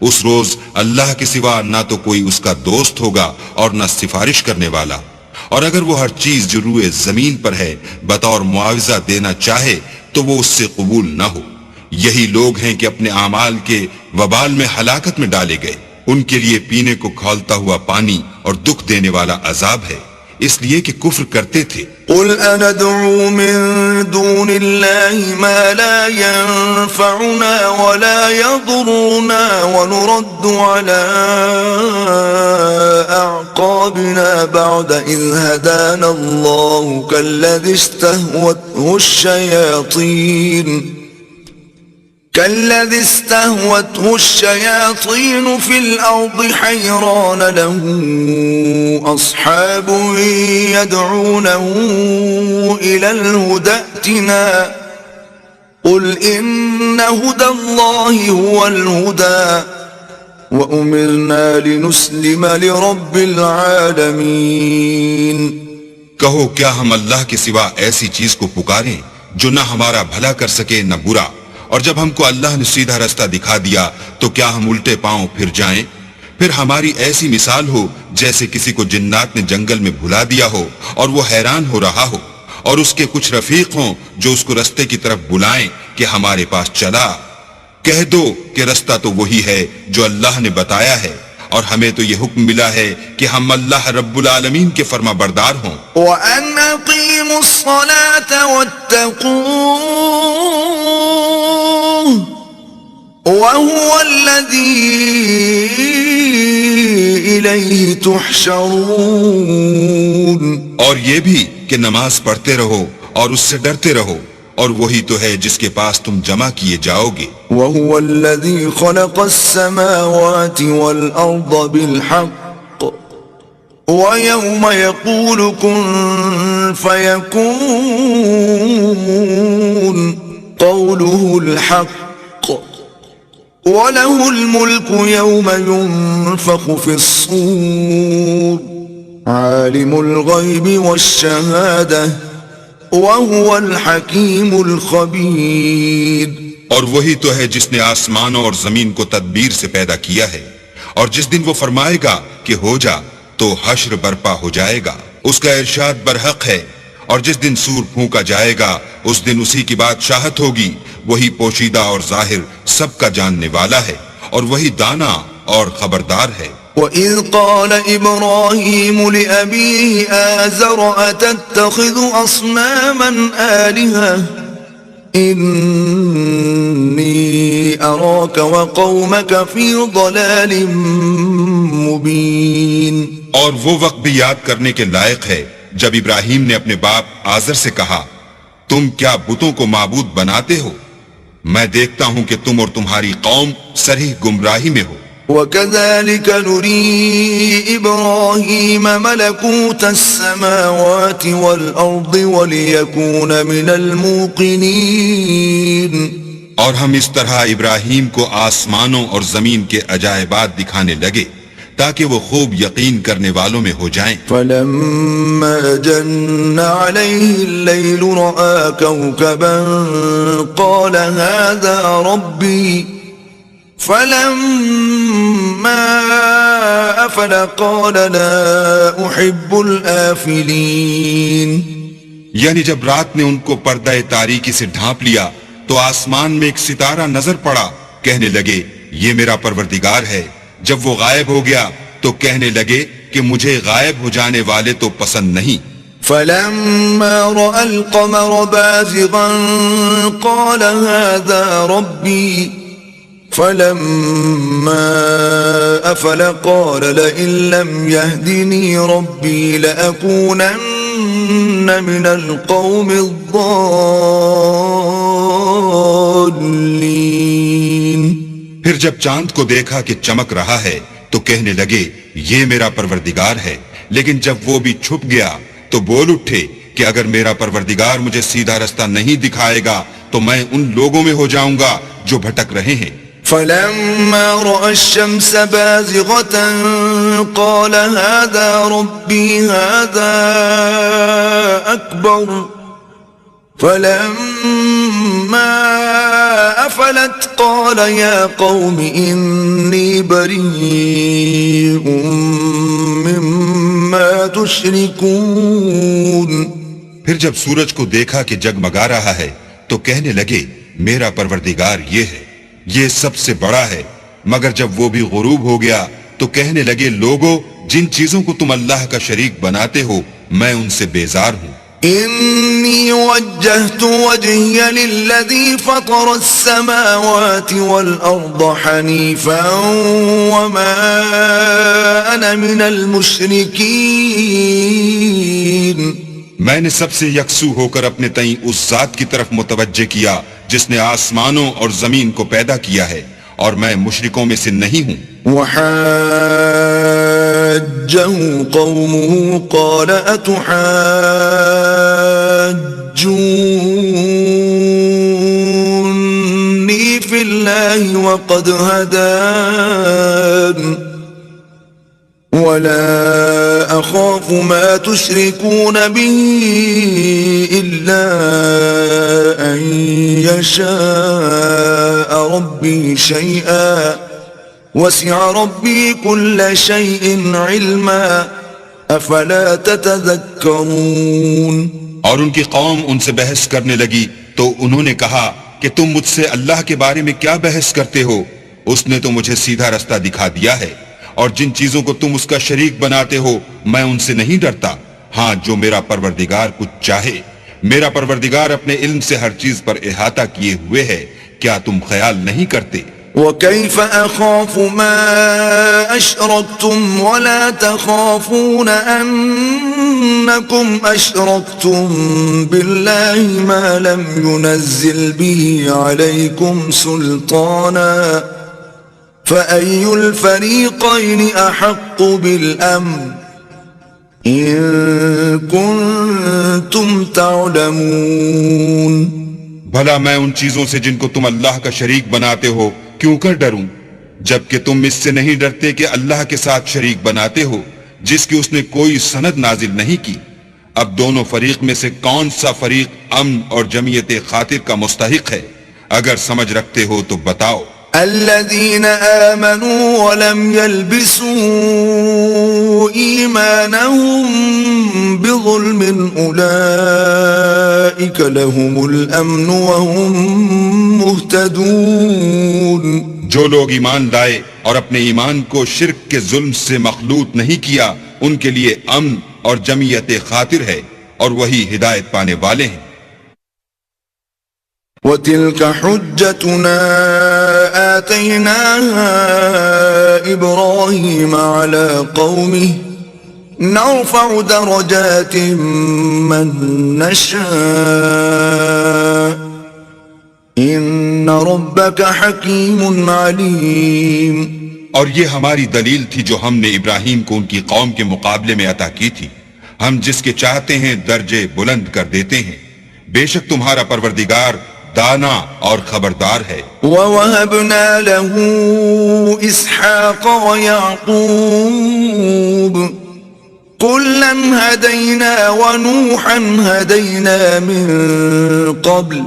اس روز اللہ کے سوا نہ تو کوئی اس کا دوست ہوگا اور نہ سفارش کرنے والا، اور اگر وہ ہر چیز جو روئے زمین پر ہے بطور معاوضہ دینا چاہے تو وہ اس سے قبول نہ ہو۔ یہی لوگ ہیں کہ اپنے اعمال کے وبال میں ہلاکت میں ڈالے گئے، ان کے لیے پینے کو کھولتا ہوا پانی اور دکھ دینے والا عذاب ہے، اس لیے کہ کفر کرتے تھے۔ قل أندعو من دون الله ما لا ينفعنا ولا يضرنا ونرد على أعقابنا بعد إذ هدانا الله كالذي استهوته الشياطين في الأرض حيران له أصحاب يدعونه إلى الهدى ائتنا قل إن هدى الله هو الهدى وأمرنا لنسلم لرب العالمين۔ کہو کیا ہم اللہ کے سوا ایسی چیز کو پکاریں جو نہ ہمارا بھلا کر سکے نہ برا، اور جب ہم کو اللہ نے سیدھا رستہ دکھا دیا تو کیا ہم الٹے پاؤں پھر جائیں؟ پھر ہماری ایسی مثال ہو جیسے کسی کو جنات نے جنگل میں بھلا دیا ہو اور وہ حیران ہو رہا ہو، اور اس کے کچھ رفیق ہوں جو اس کو رستے کی طرف بلائیں کہ ہمارے پاس چلا۔ کہہ دو کہ رستہ تو وہی ہے جو اللہ نے بتایا ہے، اور ہمیں تو یہ حکم ملا ہے کہ ہم اللہ رب العالمین کے فرما بردار ہوں۔ وَأَنْ أَقِيمُوا الصَّلَاةَ وَاتَّقُوهُ وَهُوَ الَّذِي إِلَيْهِ تُحْشَرُونَ۔ اور یہ بھی کہ نماز پڑھتے رہو اور اس سے ڈرتے رہو، اور وہی تو ہے جس کے پاس تم جمع کیے جاؤ گے۔ وَهُوَ الَّذِي خَلَقَ السَّمَاوَاتِ وَالْأَرْضَ بِالْحَقِّ وَيَوْمَ يَقُولُ كُن فَيَكُونُ قَوْلُهُ الْحَقُّ وَلَهُ الْمُلْكُ يَوْمَ يُنفَخُ فِي الصُّورِ عَالِمُ الْغَيْبِ وَالشَّهَادَةِ وَهُوَ الْحَكِيمُ الْخَبِيرُ۔ اور وہی تو ہے جس نے آسمانوں اور زمین کو تدبیر سے پیدا کیا ہے، اور جس دن وہ فرمائے گا کہ ہو جا تو حشر برپا ہو جائے گا، اس کا ارشاد برحق ہے، اور جس دن سور پھونکا جائے گا اس دن اسی کی بادشاہت ہوگی، وہی پوشیدہ اور ظاہر سب کا جاننے والا ہے، اور وہی دانا اور خبردار ہے۔ وَإِذْ قَالَ إِبْرَاهِيمُ لِأَبِيهِ آزَرَ أَتَتَّخِذُ أَصْنَامًا آلِهَةً إِنِّي أَرَاكَ وَقَوْمَكَ فِي ضَلَالٍ مُبِينٍ۔ اور وہ وقت بھی یاد کرنے کے لائق ہے جب ابراہیم نے اپنے باپ آزر سے کہا، تم کیا بتوں کو معبود بناتے ہو؟ میں دیکھتا ہوں کہ تم اور تمہاری قوم صریح گمراہی میں ہو۔ وَكَذَلِكَ نُرِي إِبْرَاهِيمَ مَلَكُوتَ السَّمَاوَاتِ وَالْأَرْضِ وَلِيَكُونَ مِنَ الْمُوقِنِينَ۔ اور ہم اس طرح ابراہیم کو آسمانوں اور زمین کے عجائبات دکھانے لگے تاکہ وہ خوب یقین کرنے والوں میں ہو جائیں۔ فَلَمَّا جَنَّ عَلَيْهِ اللَّيْلُ رَأَى كَوْكَبًا قَالَ هَذَا رَبِّي فَلَمَّا أَفَلَ قَالَ لَا أُحِبُّ الْآفِلِينَ۔ یعنی جب رات نے ان کو پردہ تاریکی سے ڈھانپ لیا تو آسمان میں ایک ستارہ نظر پڑا، کہنے لگے یہ میرا پروردگار ہے۔ جب وہ غائب ہو گیا تو کہنے لگے کہ مجھے غائب ہو جانے والے تو پسند نہیں۔ فَلَمَّا رَأَى الْقَمَرَ بَازِغًا قَالَ هَذَا رَبِّي فَلَمَّا أَفَلَ قَالَ لَئِن لَّمْ يَهْدِنِي رَبِّي لَأَكُونَنَّ مِنَ الْقَوْمِ الضَّالِّينَ۔ پھر جب چاند کو دیکھا کہ چمک رہا ہے تو کہنے لگے یہ میرا پروردگار ہے، لیکن جب وہ بھی چھپ گیا تو بول اٹھے کہ اگر میرا پروردگار مجھے سیدھا رستہ نہیں دکھائے گا تو میں ان لوگوں میں ہو جاؤں گا جو بھٹک رہے ہیں۔ فلما رأى الشمس بازغة قال هذا ربي هذا أكبر فلما أفلت قال يا قوم إني بريء مما تشركون. پھر جب سورج کو دیکھا کہ جگمگا رہا ہے تو کہنے لگے میرا پروردگار یہ ہے، یہ سب سے بڑا ہے. مگر جب وہ بھی غروب ہو گیا تو کہنے لگے لوگو جن چیزوں کو تم اللہ کا شریک بناتے ہو میں ان سے بیزار ہوں. إني وجهت وجهي للذي فطر السماوات والأرض حنيفا وما أنا من المشركين. میں نے سب سے یکسو ہو کر اپنے تئیں اس ذات کی طرف متوجہ کیا جس نے آسمانوں اور زمین کو پیدا کیا ہے اور میں مشرکوں میں سے نہیں ہوں. وحاجه قومه قال أتحاجوني في الله وقد هدان ولا أخاف ما تشركون به إلا أن يشاء ربي شيئا وسع ربي كل شيء علما أفلا تتذكرون. اور ان کی قوم ان سے بحث کرنے لگی تو انہوں نے کہا کہ تم مجھ سے اللہ کے بارے میں کیا بحث کرتے ہو؟ اس نے تو مجھے سیدھا رستہ دکھا دیا ہے اور جن چیزوں کو تم اس کا شریک بناتے ہو میں ان سے نہیں ڈرتا. ہاں جو میرا پروردگار کچھ چاہے. میرا پروردگار اپنے علم سے ہر چیز پر احاطہ کیے ہوئے ہے. کیا تم خیال نہیں کرتے؟ وكيف أخاف ما أشركتم ولا تخافون أنكم أشركتم بالله ما لم ينزل به عليكم سلطانا فأي الفريقين أحق بالأمن إن كنتم تعلمون. بھلا میں ان چیزوں سے جن کو تم اللہ کا شریک بناتے ہو کیوں کر ڈروں جبکہ تم اس سے نہیں ڈرتے کہ اللہ کے ساتھ شریک بناتے ہو جس کی اس نے کوئی سند نازل نہیں کی. اب دونوں فریق میں سے کون سا فریق امن اور جمعیت خاطر کا مستحق ہے؟ اگر سمجھ رکھتے ہو تو بتاؤ. الذين آمنوا ولم يلبسوا إيمانهم بظلم أولئك لهم الأمن وهم مهتدون. جو لوگ ایمان لائے اور اپنے ایمان کو شرک کے ظلم سے مخلوط نہیں کیا ان کے لیے امن اور جمعیت خاطر ہے اور وہی ہدایت پانے والے ہیں. وَتِلْكَ حُجَّتُنَا آتَيْنَاهَا إِبْرَاهِيمَ عَلَى قَوْمِهِ نَرْفَعُ دَرَجَاتٍ مَّن نَّشَاءُ إِنَّ رَبَّكَ حَكِيمٌ عَلِيمٌ. اور یہ ہماری دلیل تھی جو ہم نے ابراہیم کو ان کی قوم کے مقابلے میں عطا کی تھی. ہم جس کے چاہتے ہیں درجے بلند کر دیتے ہیں. بے شک تمہارا پروردگار دانا اور خبردار ہے. وَوَهَبْنَا لَهُ إِسْحَاقَ وَيَعْقُوبَ كُلًّا هَدَيْنَا وَنُوحًا هَدَيْنَا مِن قَبْلُ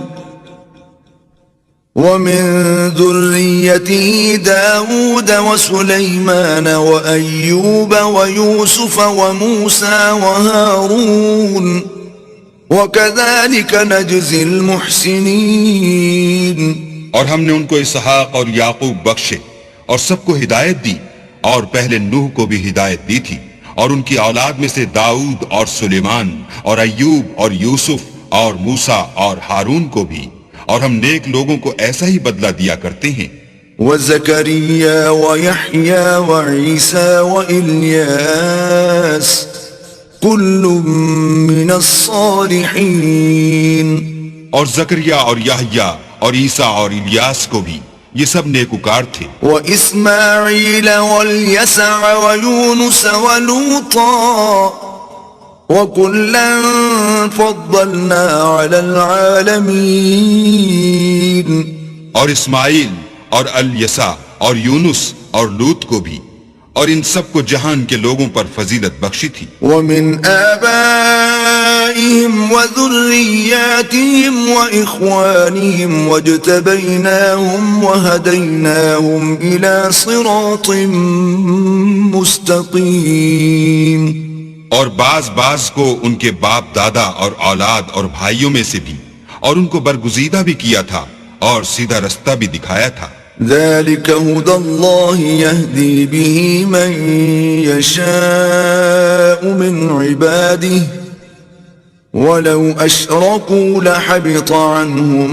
وَمِن ذُرِّيَّتِهِ دَاوُودَ وَسُلَيْمَانَ وَأَيُّوبَ وَيُوسُفَ وَمُوسَى وَهَارُونَ وَكَذَلِكَ نَجْزِي الْمُحْسِنِينَ. اور ہم نے ان کو اسحاق اور یعقوب بخشے اور سب کو ہدایت دی اور پہلے نوح کو بھی ہدایت دی تھی اور ان کی اولاد میں سے داؤد اور سلیمان اور ایوب اور یوسف اور موسیٰ اور ہارون کو بھی. اور ہم نیک لوگوں کو ایسا ہی بدلہ دیا کرتے ہیں. وَزَكَرِيَّا وَيَحْيَا وَعِيسَى وَإِلْيَاسَ كُلٌّ مِّنَ الصَّالِحِينَ. اور زکریا اور یحییٰ اور عیسیٰ اور الیاس کو بھی یہ سب نیکوکار تھے. وَإِسْمَاعِيلَ وَالْيَسَعَ وَيُونُسَ وَلُوطًا وَكُلًّا فَضَّلْنَا عَلَى الْعَالَمِينَ. اور اسماعیل اور الیسع اور یونس اور لوط کو بھی، اور ان سب کو جہان کے لوگوں پر فضیلت بخشی تھی۔ ومن آبائهم وذرياتهم وإخوانهم واجتبيناهم وهديناهم إلى صراط مستقيم۔ اور بعض کو ان کے باپ دادا اور اولاد اور بھائیوں میں سے بھی، اور ان کو برگزیدہ بھی کیا تھا اور سیدھا رستہ بھی دکھایا تھا۔ ذلك هدى الله يهدي به من يشاء من عباده ولو أشركوا لحبط عنهم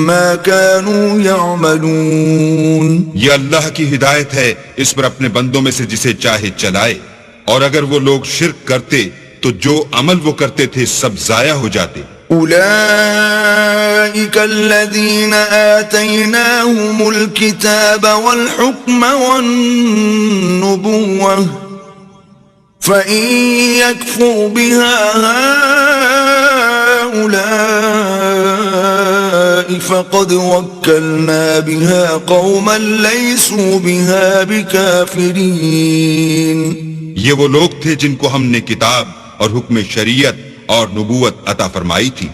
ما كانوا يعملون۔ یہ اللہ کی ہدایت ہے، اس پر اپنے بندوں میں سے جسے چاہے چلائے، اور اگر وہ لوگ شرک کرتے تو جو عمل وہ کرتے تھے سب ضائع ہو جاتے۔ أولئك الذين آتيناهم الكتاب والحكم والنبوة فإن يكفر بها هؤلاء فقد وكلنا بها قوما ليسوا بها بكافرين۔ یہ وہ لوگ تھے جن کو ہم نے کتاب اور حکم شریعت اور نبوت عطا فرمائی تھی،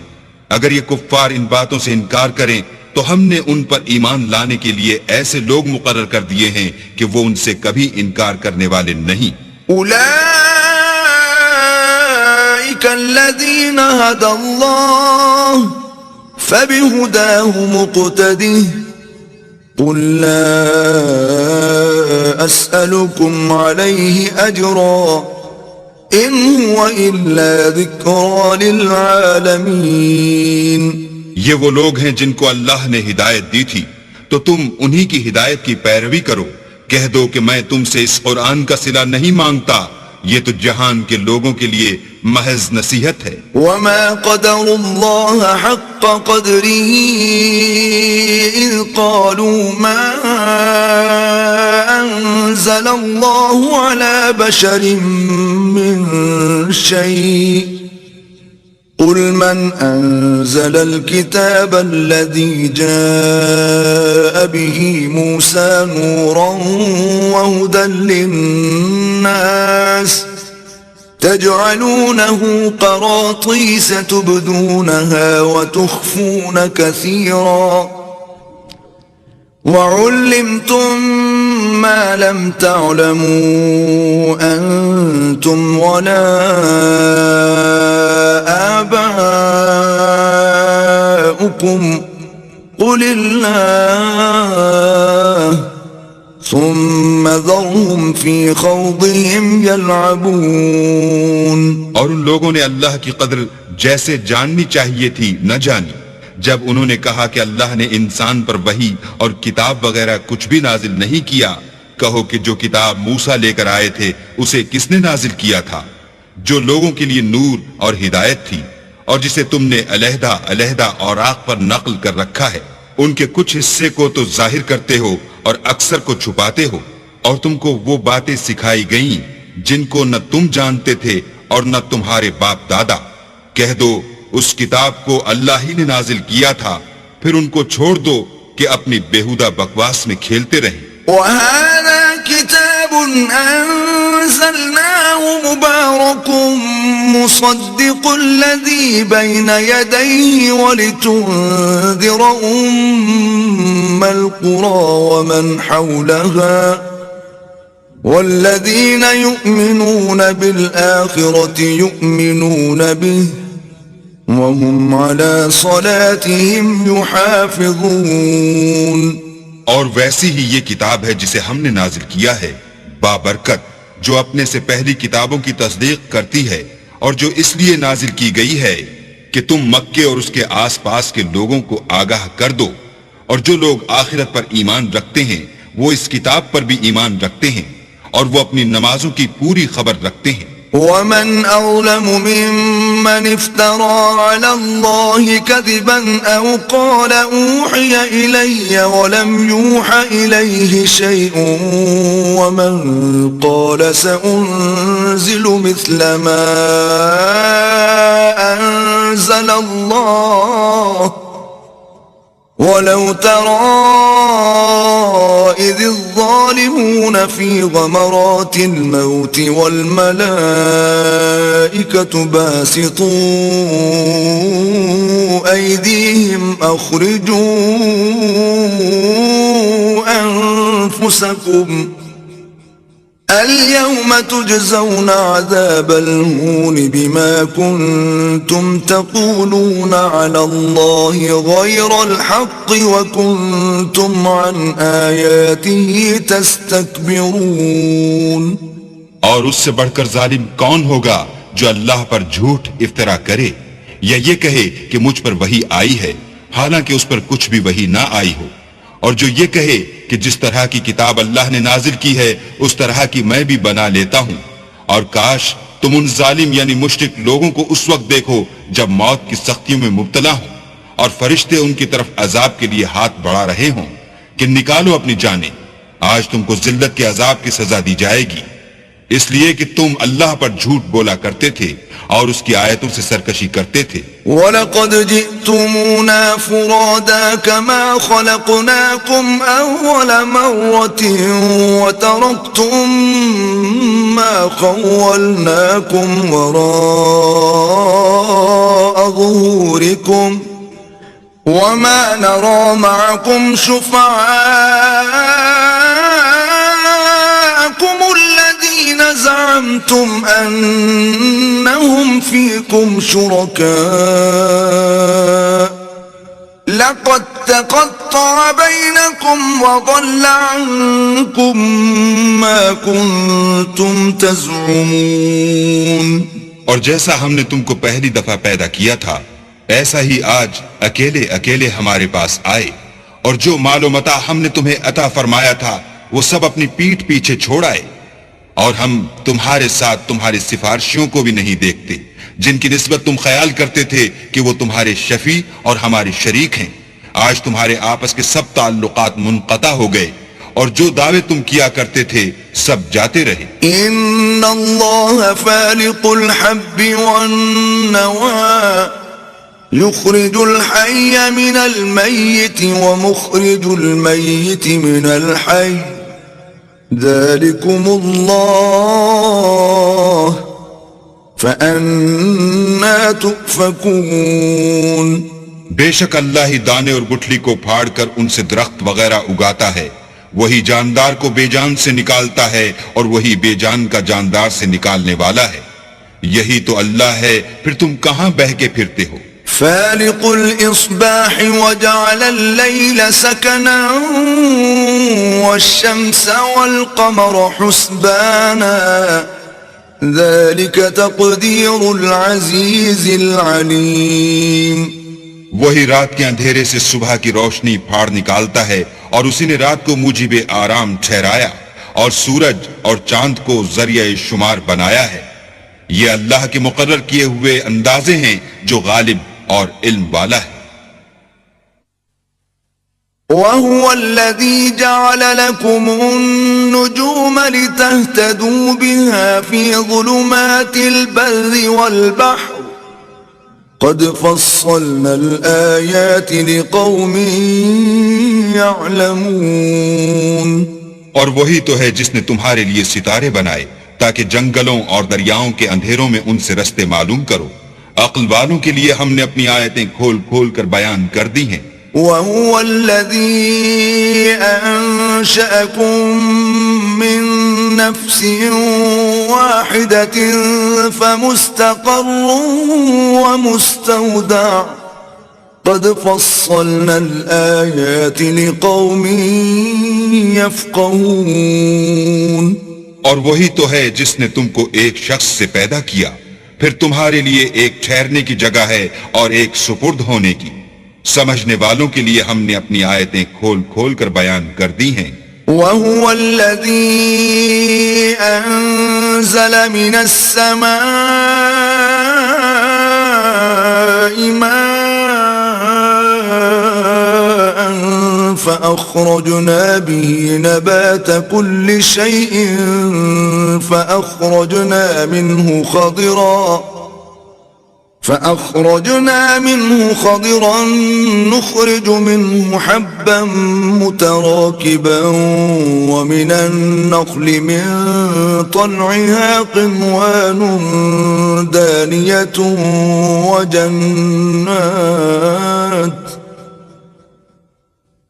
اگر یہ کفار ان باتوں سے انکار کریں تو ہم نے ان پر ایمان لانے کے لیے ایسے لوگ مقرر کر دیے ہیں کہ وہ ان سے کبھی انکار کرنے والے نہیں۔ اولئک الذین ھدی اللہ فبہداہ مقتدہ قل لا اسألکم علیہ اجرا ان هو الا ذکر للعالمین۔ یہ وہ لوگ ہیں جن کو اللہ نے ہدایت دی تھی تو تم انہی کی ہدایت کی پیروی کرو، کہہ دو کہ میں تم سے اس قرآن کا صلہ نہیں مانگتا، یہ تو جہان کے لوگوں کے لیے محض نصیحت ہے۔ وما قدر اللہ حق قدره اذ قالوا ما انزل اللہ على بشر من شيء قل من انزل الكتاب الذي جاء به موسى نورا وهدى للناس تجعلونه قراطيس تبدونها وتخفون كثيرا وعلمتم ما لم تعلموا أنتم ولا آباؤكم قل الله ثم ذرهم في خوضهم يلعبون۔ اور ان لوگوں نے اللہ کی قدر جیسے جاننی چاہیے تھی نہ جانی، جب انہوں نے کہا کہ اللہ نے انسان پر وحی اور کتاب وغیرہ کچھ بھی نازل نہیں کیا، کہو کہ جو کتاب موسیٰ لے کر آئے تھے اسے کس نے نازل کیا تھا، جو لوگوں کے لیے نور اور ہدایت تھی، اور جسے تم نے علیحدہ علیحدہ اوراق پر نقل کر رکھا ہے، ان کے کچھ حصے کو تو ظاہر کرتے ہو اور اکثر کو چھپاتے ہو، اور تم کو وہ باتیں سکھائی گئیں جن کو نہ تم جانتے تھے اور نہ تمہارے باپ دادا، کہہ دو اس کتاب کو اللہ ہی نے نازل کیا تھا، پھر ان کو چھوڑ دو کہ اپنی بیہودہ بکواس میں کھیلتے رہیں۔ وَهَذَا كِتَابٌ أَنزَلْنَاهُ مُبَارَكٌ مُصَدِّقُ الَّذِي بَيْنَ يَدَيْهِ وَلِتُنذِرَ أُمَّ الْقُرَى وَمَنْ حَوْلَهَا وَالَّذِينَ يُؤْمِنُونَ بِالْآخِرَةِ يُؤْمِنُونَ بِهِ وَهُمْ عَلَى صَلَاتِهِمْ يُحَافِظُونَ۔ اور ویسی ہی یہ کتاب ہے جسے ہم نے نازل کیا ہے، بابرکت، جو اپنے سے پہلی کتابوں کی تصدیق کرتی ہے، اور جو اس لیے نازل کی گئی ہے کہ تم مکے اور اس کے آس پاس کے لوگوں کو آگاہ کر دو، اور جو لوگ آخرت پر ایمان رکھتے ہیں وہ اس کتاب پر بھی ایمان رکھتے ہیں، اور وہ اپنی نمازوں کی پوری خبر رکھتے ہیں۔ وَمَنْ أَظْلَمُ مِمَّنِ افْتَرَى عَلَى اللَّهِ كَذِبًا أَوْ قَالَ أُوحِيَ إِلَيَّ وَلَمْ يُوحَ إِلَيْهِ شَيْءٌ وَمَنْ قَالَ سَأُنزِلُ مِثْلَ مَا أَنزَلَ اللَّهُ ولو ترى إذ الظالمون في غمرات الموت والملائكة باسطوا أيديهم أخرجوا أنفسكم اليوم تجزون عذاب الهون بما كنتم تقولون على الله غير الحق وكنتم عن آياته تستكبرون. اور اس سے بڑھ کر ظالم کون ہوگا جو اللہ پر جھوٹ افطرا کرے یا یہ کہے کہ مجھ پر وحی آئی ہے حالانکہ اس پر کچھ بھی وحی نہ آئی ہو، اور جو یہ کہے کہ جس طرح کی کتاب اللہ نے نازل کی ہے اس طرح کی میں بھی بنا لیتا ہوں. اور کاش تم ان ظالم یعنی مشرک لوگوں کو اس وقت دیکھو جب موت کی سختیوں میں مبتلا ہوں اور فرشتے ان کی طرف عذاب کے لیے ہاتھ بڑھا رہے ہوں کہ نکالو اپنی جانیں، آج تم کو ذلت کے عذاب کی سزا دی جائے گی، اس لیے کہ تم اللہ پر جھوٹ بولا کرتے تھے اور اس کی آیتوں سے سرکشی کرتے تھے. وَلَقَدْ جِئْتُمُونَا فُرَادَا كَمَا خَلَقْنَاكُمْ أَوَّلَ مَرَّةٍ وَتَرَكْتُمْ مَا خَوَّلْنَاكُمْ وَرَاءَ ظُهُورِكُمْ وَمَا نَرَى مَعَكُمْ شُفَعَاءَكُمُ الَّذِينَ زَعَمْتُمْ أَنَّهُمْ فِيكُمْ شُرَكَاءُ لَقَدْ تَقَطَّعَ بَيْنَكُمْ وَضَلَّ عَنكُمْ مَا كُنتُمْ تَزْعُمُونَ. اور جیسا ہم نے تم کو پہلی دفعہ پیدا کیا تھا ایسا ہی آج اکیلے اکیلے ہمارے پاس آئے، اور جو مال و متاع ہم نے تمہیں عطا فرمایا تھا وہ سب اپنی پیٹھ پیچھے چھوڑ آئے، اور ہم تمہارے ساتھ تمہارے سفارشیوں کو بھی نہیں دیکھتے جن کی نسبت تم خیال کرتے تھے کہ وہ تمہارے شفیع اور ہمارے شریک ہیں. آج تمہارے آپس کے سب تعلقات منقطع ہو گئے اور جو دعوے تم کیا کرتے تھے سب جاتے رہے. ان اللہ فالق الحب والنوى يخرج الحي من الميت ومخرج الميت من الحي ذلكم الله فأنا تؤفكون. بے شک اللہ ہی دانے اور گٹھلی کو پھاڑ کر ان سے درخت وغیرہ اگاتا ہے، وہی جاندار کو بے جان سے نکالتا ہے اور وہی بے جان کا جاندار سے نکالنے والا ہے. یہی تو اللہ ہے، پھر تم کہاں بہہ کے پھرتے ہو. فالق الإصباح وجعل الليل سكنا والشمس والقمر حسبانا ذلك تقدير العزيز العليم. وہی رات کے اندھیرے سے صبح کی روشنی پھاڑ نکالتا ہے اور اسی نے رات کو موجب آرام ٹھہرایا اور سورج اور چاند کو ذریعہ شمار بنایا ہے. یہ اللہ کے مقرر کیے ہوئے اندازے ہیں جو غالب اور علم والا ہے. وَهُوَ الَّذِي جَعَلَ لَكُمُ النُّجُومَ لِتَهْتَدُوا بِهَا فِي ظُلُمَاتِ الْبَرِّ وَالْبَحْرِ قَدْ فَصَّلْنَا الْآيَاتِ لِقَوْمٍ يَعْلَمُونَ. اور وہی تو ہے جس نے تمہارے لیے ستارے بنائے تاکہ جنگلوں اور دریاؤں کے اندھیروں میں ان سے رستے معلوم کرو. عقل والوں کے لیے ہم نے اپنی آیتیں کھول کھول کر بیان کر دی ہیں. وَهُوَ الَّذِي أَنشَأَكُم مِّن نَّفْسٍ وَاحِدَةٍ فَمُسْتَقَرٌّ وَمُسْتَوْدَعٌ قَدْ فَصَّلْنَا الْآيَاتِ لِقَوْمٍ يَفْقَهُونَ. اور وہی تو ہے جس نے تم کو ایک شخص سے پیدا کیا، پھر تمہارے لیے ایک ٹھہرنے کی جگہ ہے اور ایک سپرد ہونے کی. سمجھنے والوں کے لیے ہم نے اپنی آیتیں کھول کھول کر بیان کر دی ہیں. وَهُوَ الَّذِي أَنزَلَ مِنَ السَّمَاءِ مَاءً فَأَخْرَجْنَا بِهِ نَبَاتَ كُلِّ شَيْءٍ فَأَخْرَجْنَا فأخرجنا منه خضرا نخرج منه حبا متراكبا ومن النخل من طلعها قنوان دانية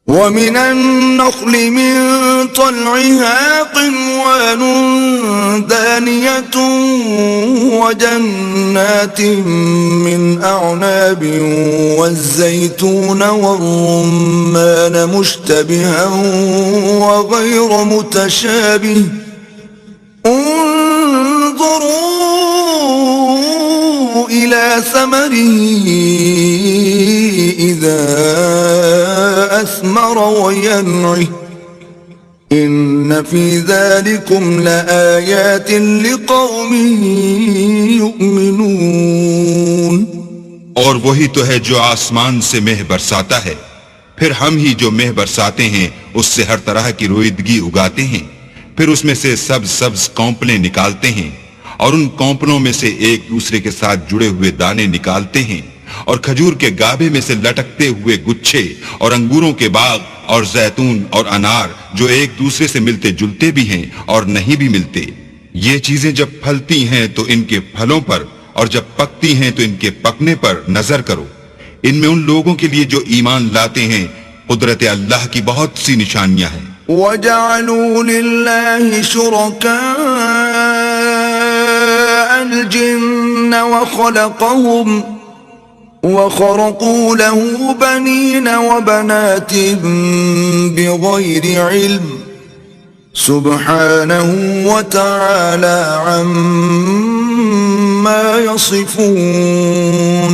ومن النخل من طلعها قنوان دانية وجنات من أعناب والزيتون والرمان مشتبها وغير متشابه انظروا إلى ثمره إذا أثمر وينعه إن في ذلكم لآيات لقوم يؤمنون. اور وہی تو ہے جو آسمان سے مہ برساتا ہے، پھر ہم ہی جو مہ برساتے ہیں اس سے ہر طرح کی رویدگی اگاتے ہیں، پھر اس میں سے سبز سبز کونپلیں نکالتے ہیں اور ان کونپلوں میں سے ایک دوسرے کے ساتھ جڑے ہوئے دانے نکالتے ہیں، اور کھجور کے گابے میں سے لٹکتے ہوئے گچھے، اور انگوروں کے باغ اور زیتون اور انار جو ایک دوسرے سے ملتے جلتے بھی ہیں اور نہیں بھی ملتے. یہ چیزیں جب پھلتی ہیں تو ان کے پھلوں پر، اور جب پکتی ہیں تو ان کے پکنے پر نظر کرو. ان میں ان لوگوں کے لیے جو ایمان لاتے ہیں قدرت اللہ کی بہت سی نشانیاں ہیں. وَجَعَلُوا لِلَّهِ شُرَكَاءَ الْجِنَّ وَخَرَقُوا لَهُ بَنِينَ وَبَنَاتٍ بِغَيْرِ عِلْمٍ سُبْحَانَهُ وَتَعَالَى عَمَّا يَصِفُونَ.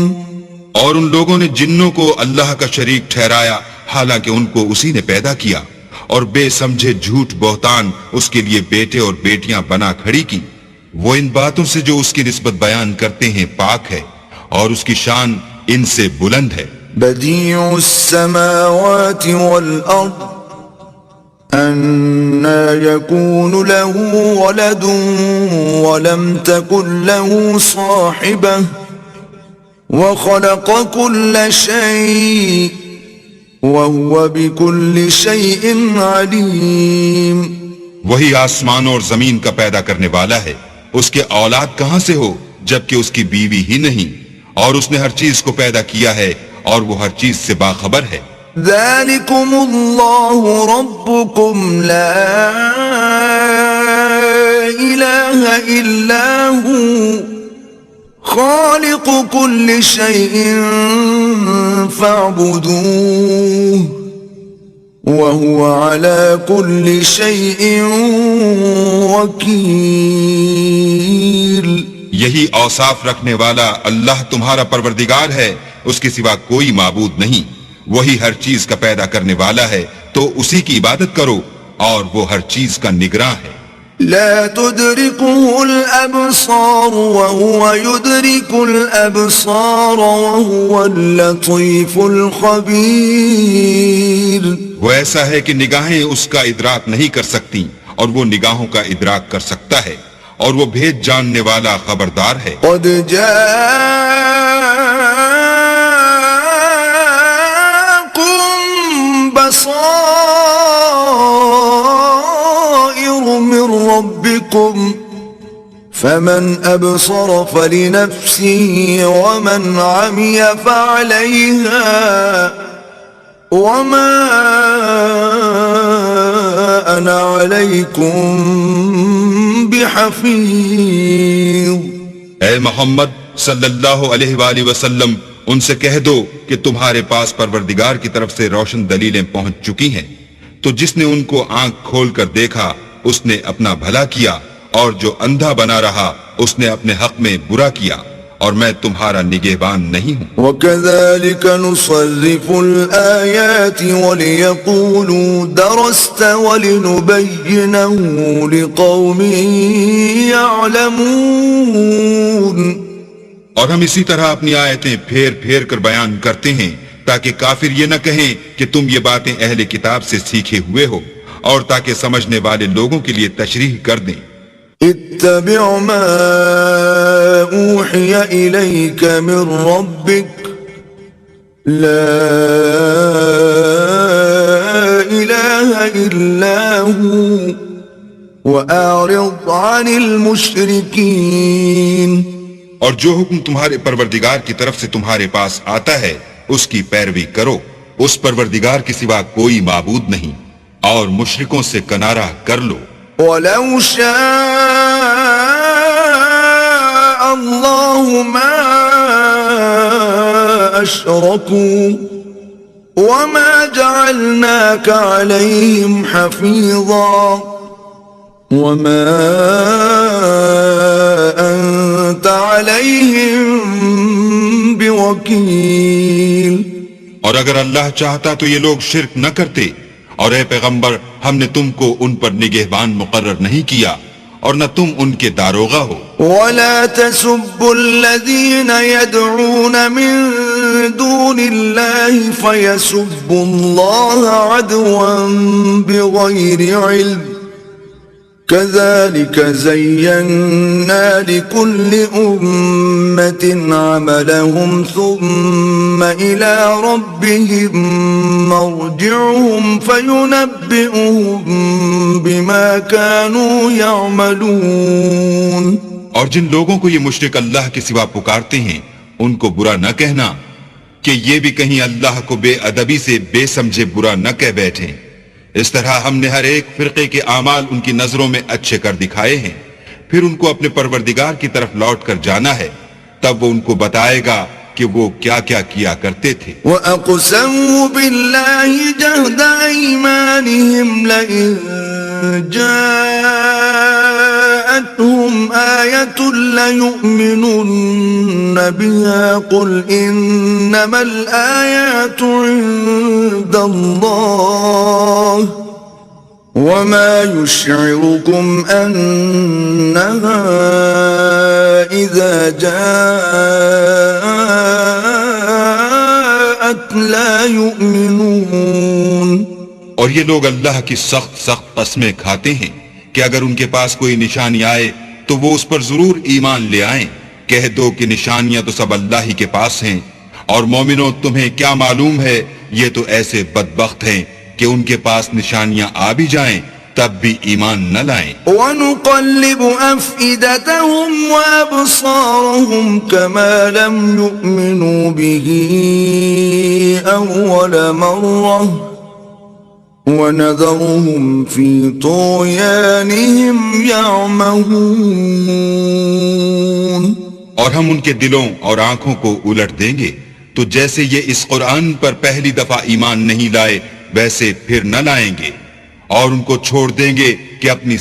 اور ان لوگوں نے جنوں کو اللہ کا شریک ٹھہرایا حالانکہ ان کو اسی نے پیدا کیا، اور بے سمجھے جھوٹ بہتان اس کے لیے بیٹے اور بیٹیاں بنا کھڑی کی. وہ ان باتوں سے جو اس کی نسبت بیان کرتے ہیں پاک ہے، اور اس کی شان ان سے بلند ہے. بدیع السماوات والارض أَنَّى يَكُونُ لَهُ وَلَدٌ وَلَمْ تَكُنْ لَهُ صَاحِبَةٌ وَخَلَقَ كُلَّ شَيْءٍ وَهُوَ بِكُلِّ شَيْءٍ عَلِيمٌ. وہی آسمان اور زمین کا پیدا کرنے والا ہے، اس کے اولاد کہاں سے ہو جبکہ اس کی بیوی ہی نہیں، اور اس نے ہر چیز کو پیدا کیا ہے اور وہ ہر چیز سے باخبر ہے. ذَلِكُمُ اللَّهُ رَبُّكُمْ لَا إِلَهَ إِلَّا هُوَ خَالِقُ كُلِّ شَيْءٍ فَاعْبُدُوهُ وَهُوَ عَلَى كُلِّ شَيْءٍ وَكِيلٌ. یہی اوصاف رکھنے والا اللہ تمہارا پروردگار ہے، اس کے سوا کوئی معبود نہیں. وہی ہر چیز کا پیدا کرنے والا ہے تو اسی کی عبادت کرو، اور وہ ہر چیز کا نگراں ہے. لا تدركه الأبصار وهو يدرك الأبصار وهو اللطيف الخبير. وہ ایسا ہے کہ نگاہیں اس کا ادراک نہیں کر سکتی، اور وہ نگاہوں کا ادراک کر سکتا ہے، اور وہ بھید جاننے والا خبردار ہے. قد جاءكم بصائر من ربكم فمن أبصر فلنفسه ومن عمي فعليها وما أنا عليكم بحفيظ. اے محمد صلی اللہ علیہ وآلہ وسلم، ان سے کہہ دو کہ تمہارے پاس پروردگار کی طرف سے روشن دلیلیں پہنچ چکی ہیں، تو جس نے ان کو آنکھ کھول کر دیکھا اس نے اپنا بھلا کیا، اور جو اندھا بنا رہا اس نے اپنے حق میں برا کیا، اور میں تمہارا نگہبان نہیں ہوں. وَكَذَلِكَ نُصَرِّفُ الْآيَاتِ وَلِيَقُولُوا دَرَسْتَ وَلِنُبَيِّنَهُ لِقَوْمٍ يَعْلَمُونَ. اور ہم اسی طرح اپنی آیتیں پھیر پھیر کر بیان کرتے ہیں تاکہ کافر یہ نہ کہیں کہ تم یہ باتیں اہل کتاب سے سیکھے ہوئے ہو، اور تاکہ سمجھنے والے لوگوں کے لیے تشریح کر دیں. اتبع ما اوحی الیک من ربک لا الہ الا هو وَأَعْرِضْ عَنِ الْمُشْرِكِينَ اور جو حکم تمہارے پروردگار کی طرف سے تمہارے پاس آتا ہے اس کی پیروی کرو، اس پروردگار کے سوا کوئی معبود نہیں، اور مشرکوں سے کنارہ کر لو۔ وَلَوْ شَاءَ اللَّهُ مَا أَشْرَكُوا وَمَا جَعَلْنَاكَ عَلَيْهِمْ حَفِيظًا وَمَا أَنْتَ عَلَيْهِمْ بِوَكِيلٍ۔ اور اگر اللہ چاہتا تو یہ لوگ شرک نہ کرتے، اور اے پیغمبر ہم نے تم کو ان پر نگہبان مقرر نہیں کیا اور نہ تم ان کے داروغہ ہو۔ وَلَا تَسُبُّوا الَّذِينَ يَدْعُونَ مِن دُونِ اللَّهِ فَيَسُبُّوا اللَّهَ عَدْوًا بِغَيْرِ عِلْمٍ كَذَلِكَ زَيَّنَّا لِكُلِّ أُمَّةٍ عَمَلَهُمْ ثُمَّ إِلَى رَبِّهِمْ مَرْجِعُهُمْ فَيُنَبِّئُهُم بِمَا كَانُوا يَعْمَلُونَ۔ اور جن لوگوں کو یہ مشرک اللہ کے سوا پکارتے ہیں ان کو برا نہ کہنا کہ یہ بھی کہیں اللہ کو بے ادبی سے بے سمجھے برا نہ کہہ بیٹھیں۔ اس طرح ہم نے ہر ایک فرقے کے اعمال ان کی نظروں میں اچھے کر دکھائے ہیں، پھر ان کو اپنے پروردگار کی طرف لوٹ کر جانا ہے، تب وہ ان کو بتائے گا کہ وہ کیا کیا کیا کرتے تھے۔ وَأَقْسَمُوا بِاللَّهِ جَهْدَ أَيْمَانِهِمْ لَئِن جَاءَتْهُمْ آيَةٌ لَيُؤْمِنُنَّ بِهَا قُلْ إِنَّمَا الْآيَاتُ عِندَ اللَّهِ وَمَا يُشْعِرُكُمْ أَنَّهَا إِذَا جَاءَتْ لَا يُؤْمِنُونَ۔ اور یہ لوگ اللہ کی سخت قسمیں کھاتے ہیں کہ اگر ان کے پاس کوئی نشانی آئے تو وہ اس پر ضرور ایمان لے آئیں۔ کہہ دو کہ نشانیاں تو سب اللہ ہی کے پاس ہیں، اور مومنوں تمہیں کیا معلوم ہے یہ تو ایسے بدبخت ہیں کہ ان کے پاس نشانیاں آ بھی جائیں تب بھی ایمان نہ لائیں۔ وَنُقَلِّبُ أَفْئِدَتَهُمْ وَأَبْصَارَهُمْ كَمَا لَمْ يُؤْمِنُوا بِهِ أَوَّلَ مَرَّةٍ وَنَذَرُهُمْ فِي طُغْيَانِهِمْ يَعْمَهُونَ۔ اور ہم ان کے دلوں اور آنکھوں کو الٹ دیں گے تو جیسے یہ اس قرآن پر پہلی دفعہ ایمان نہیں لائے ویسے پھر نہ لائیں گے، اور ان کو چھوڑ دیں گے کہ اپنی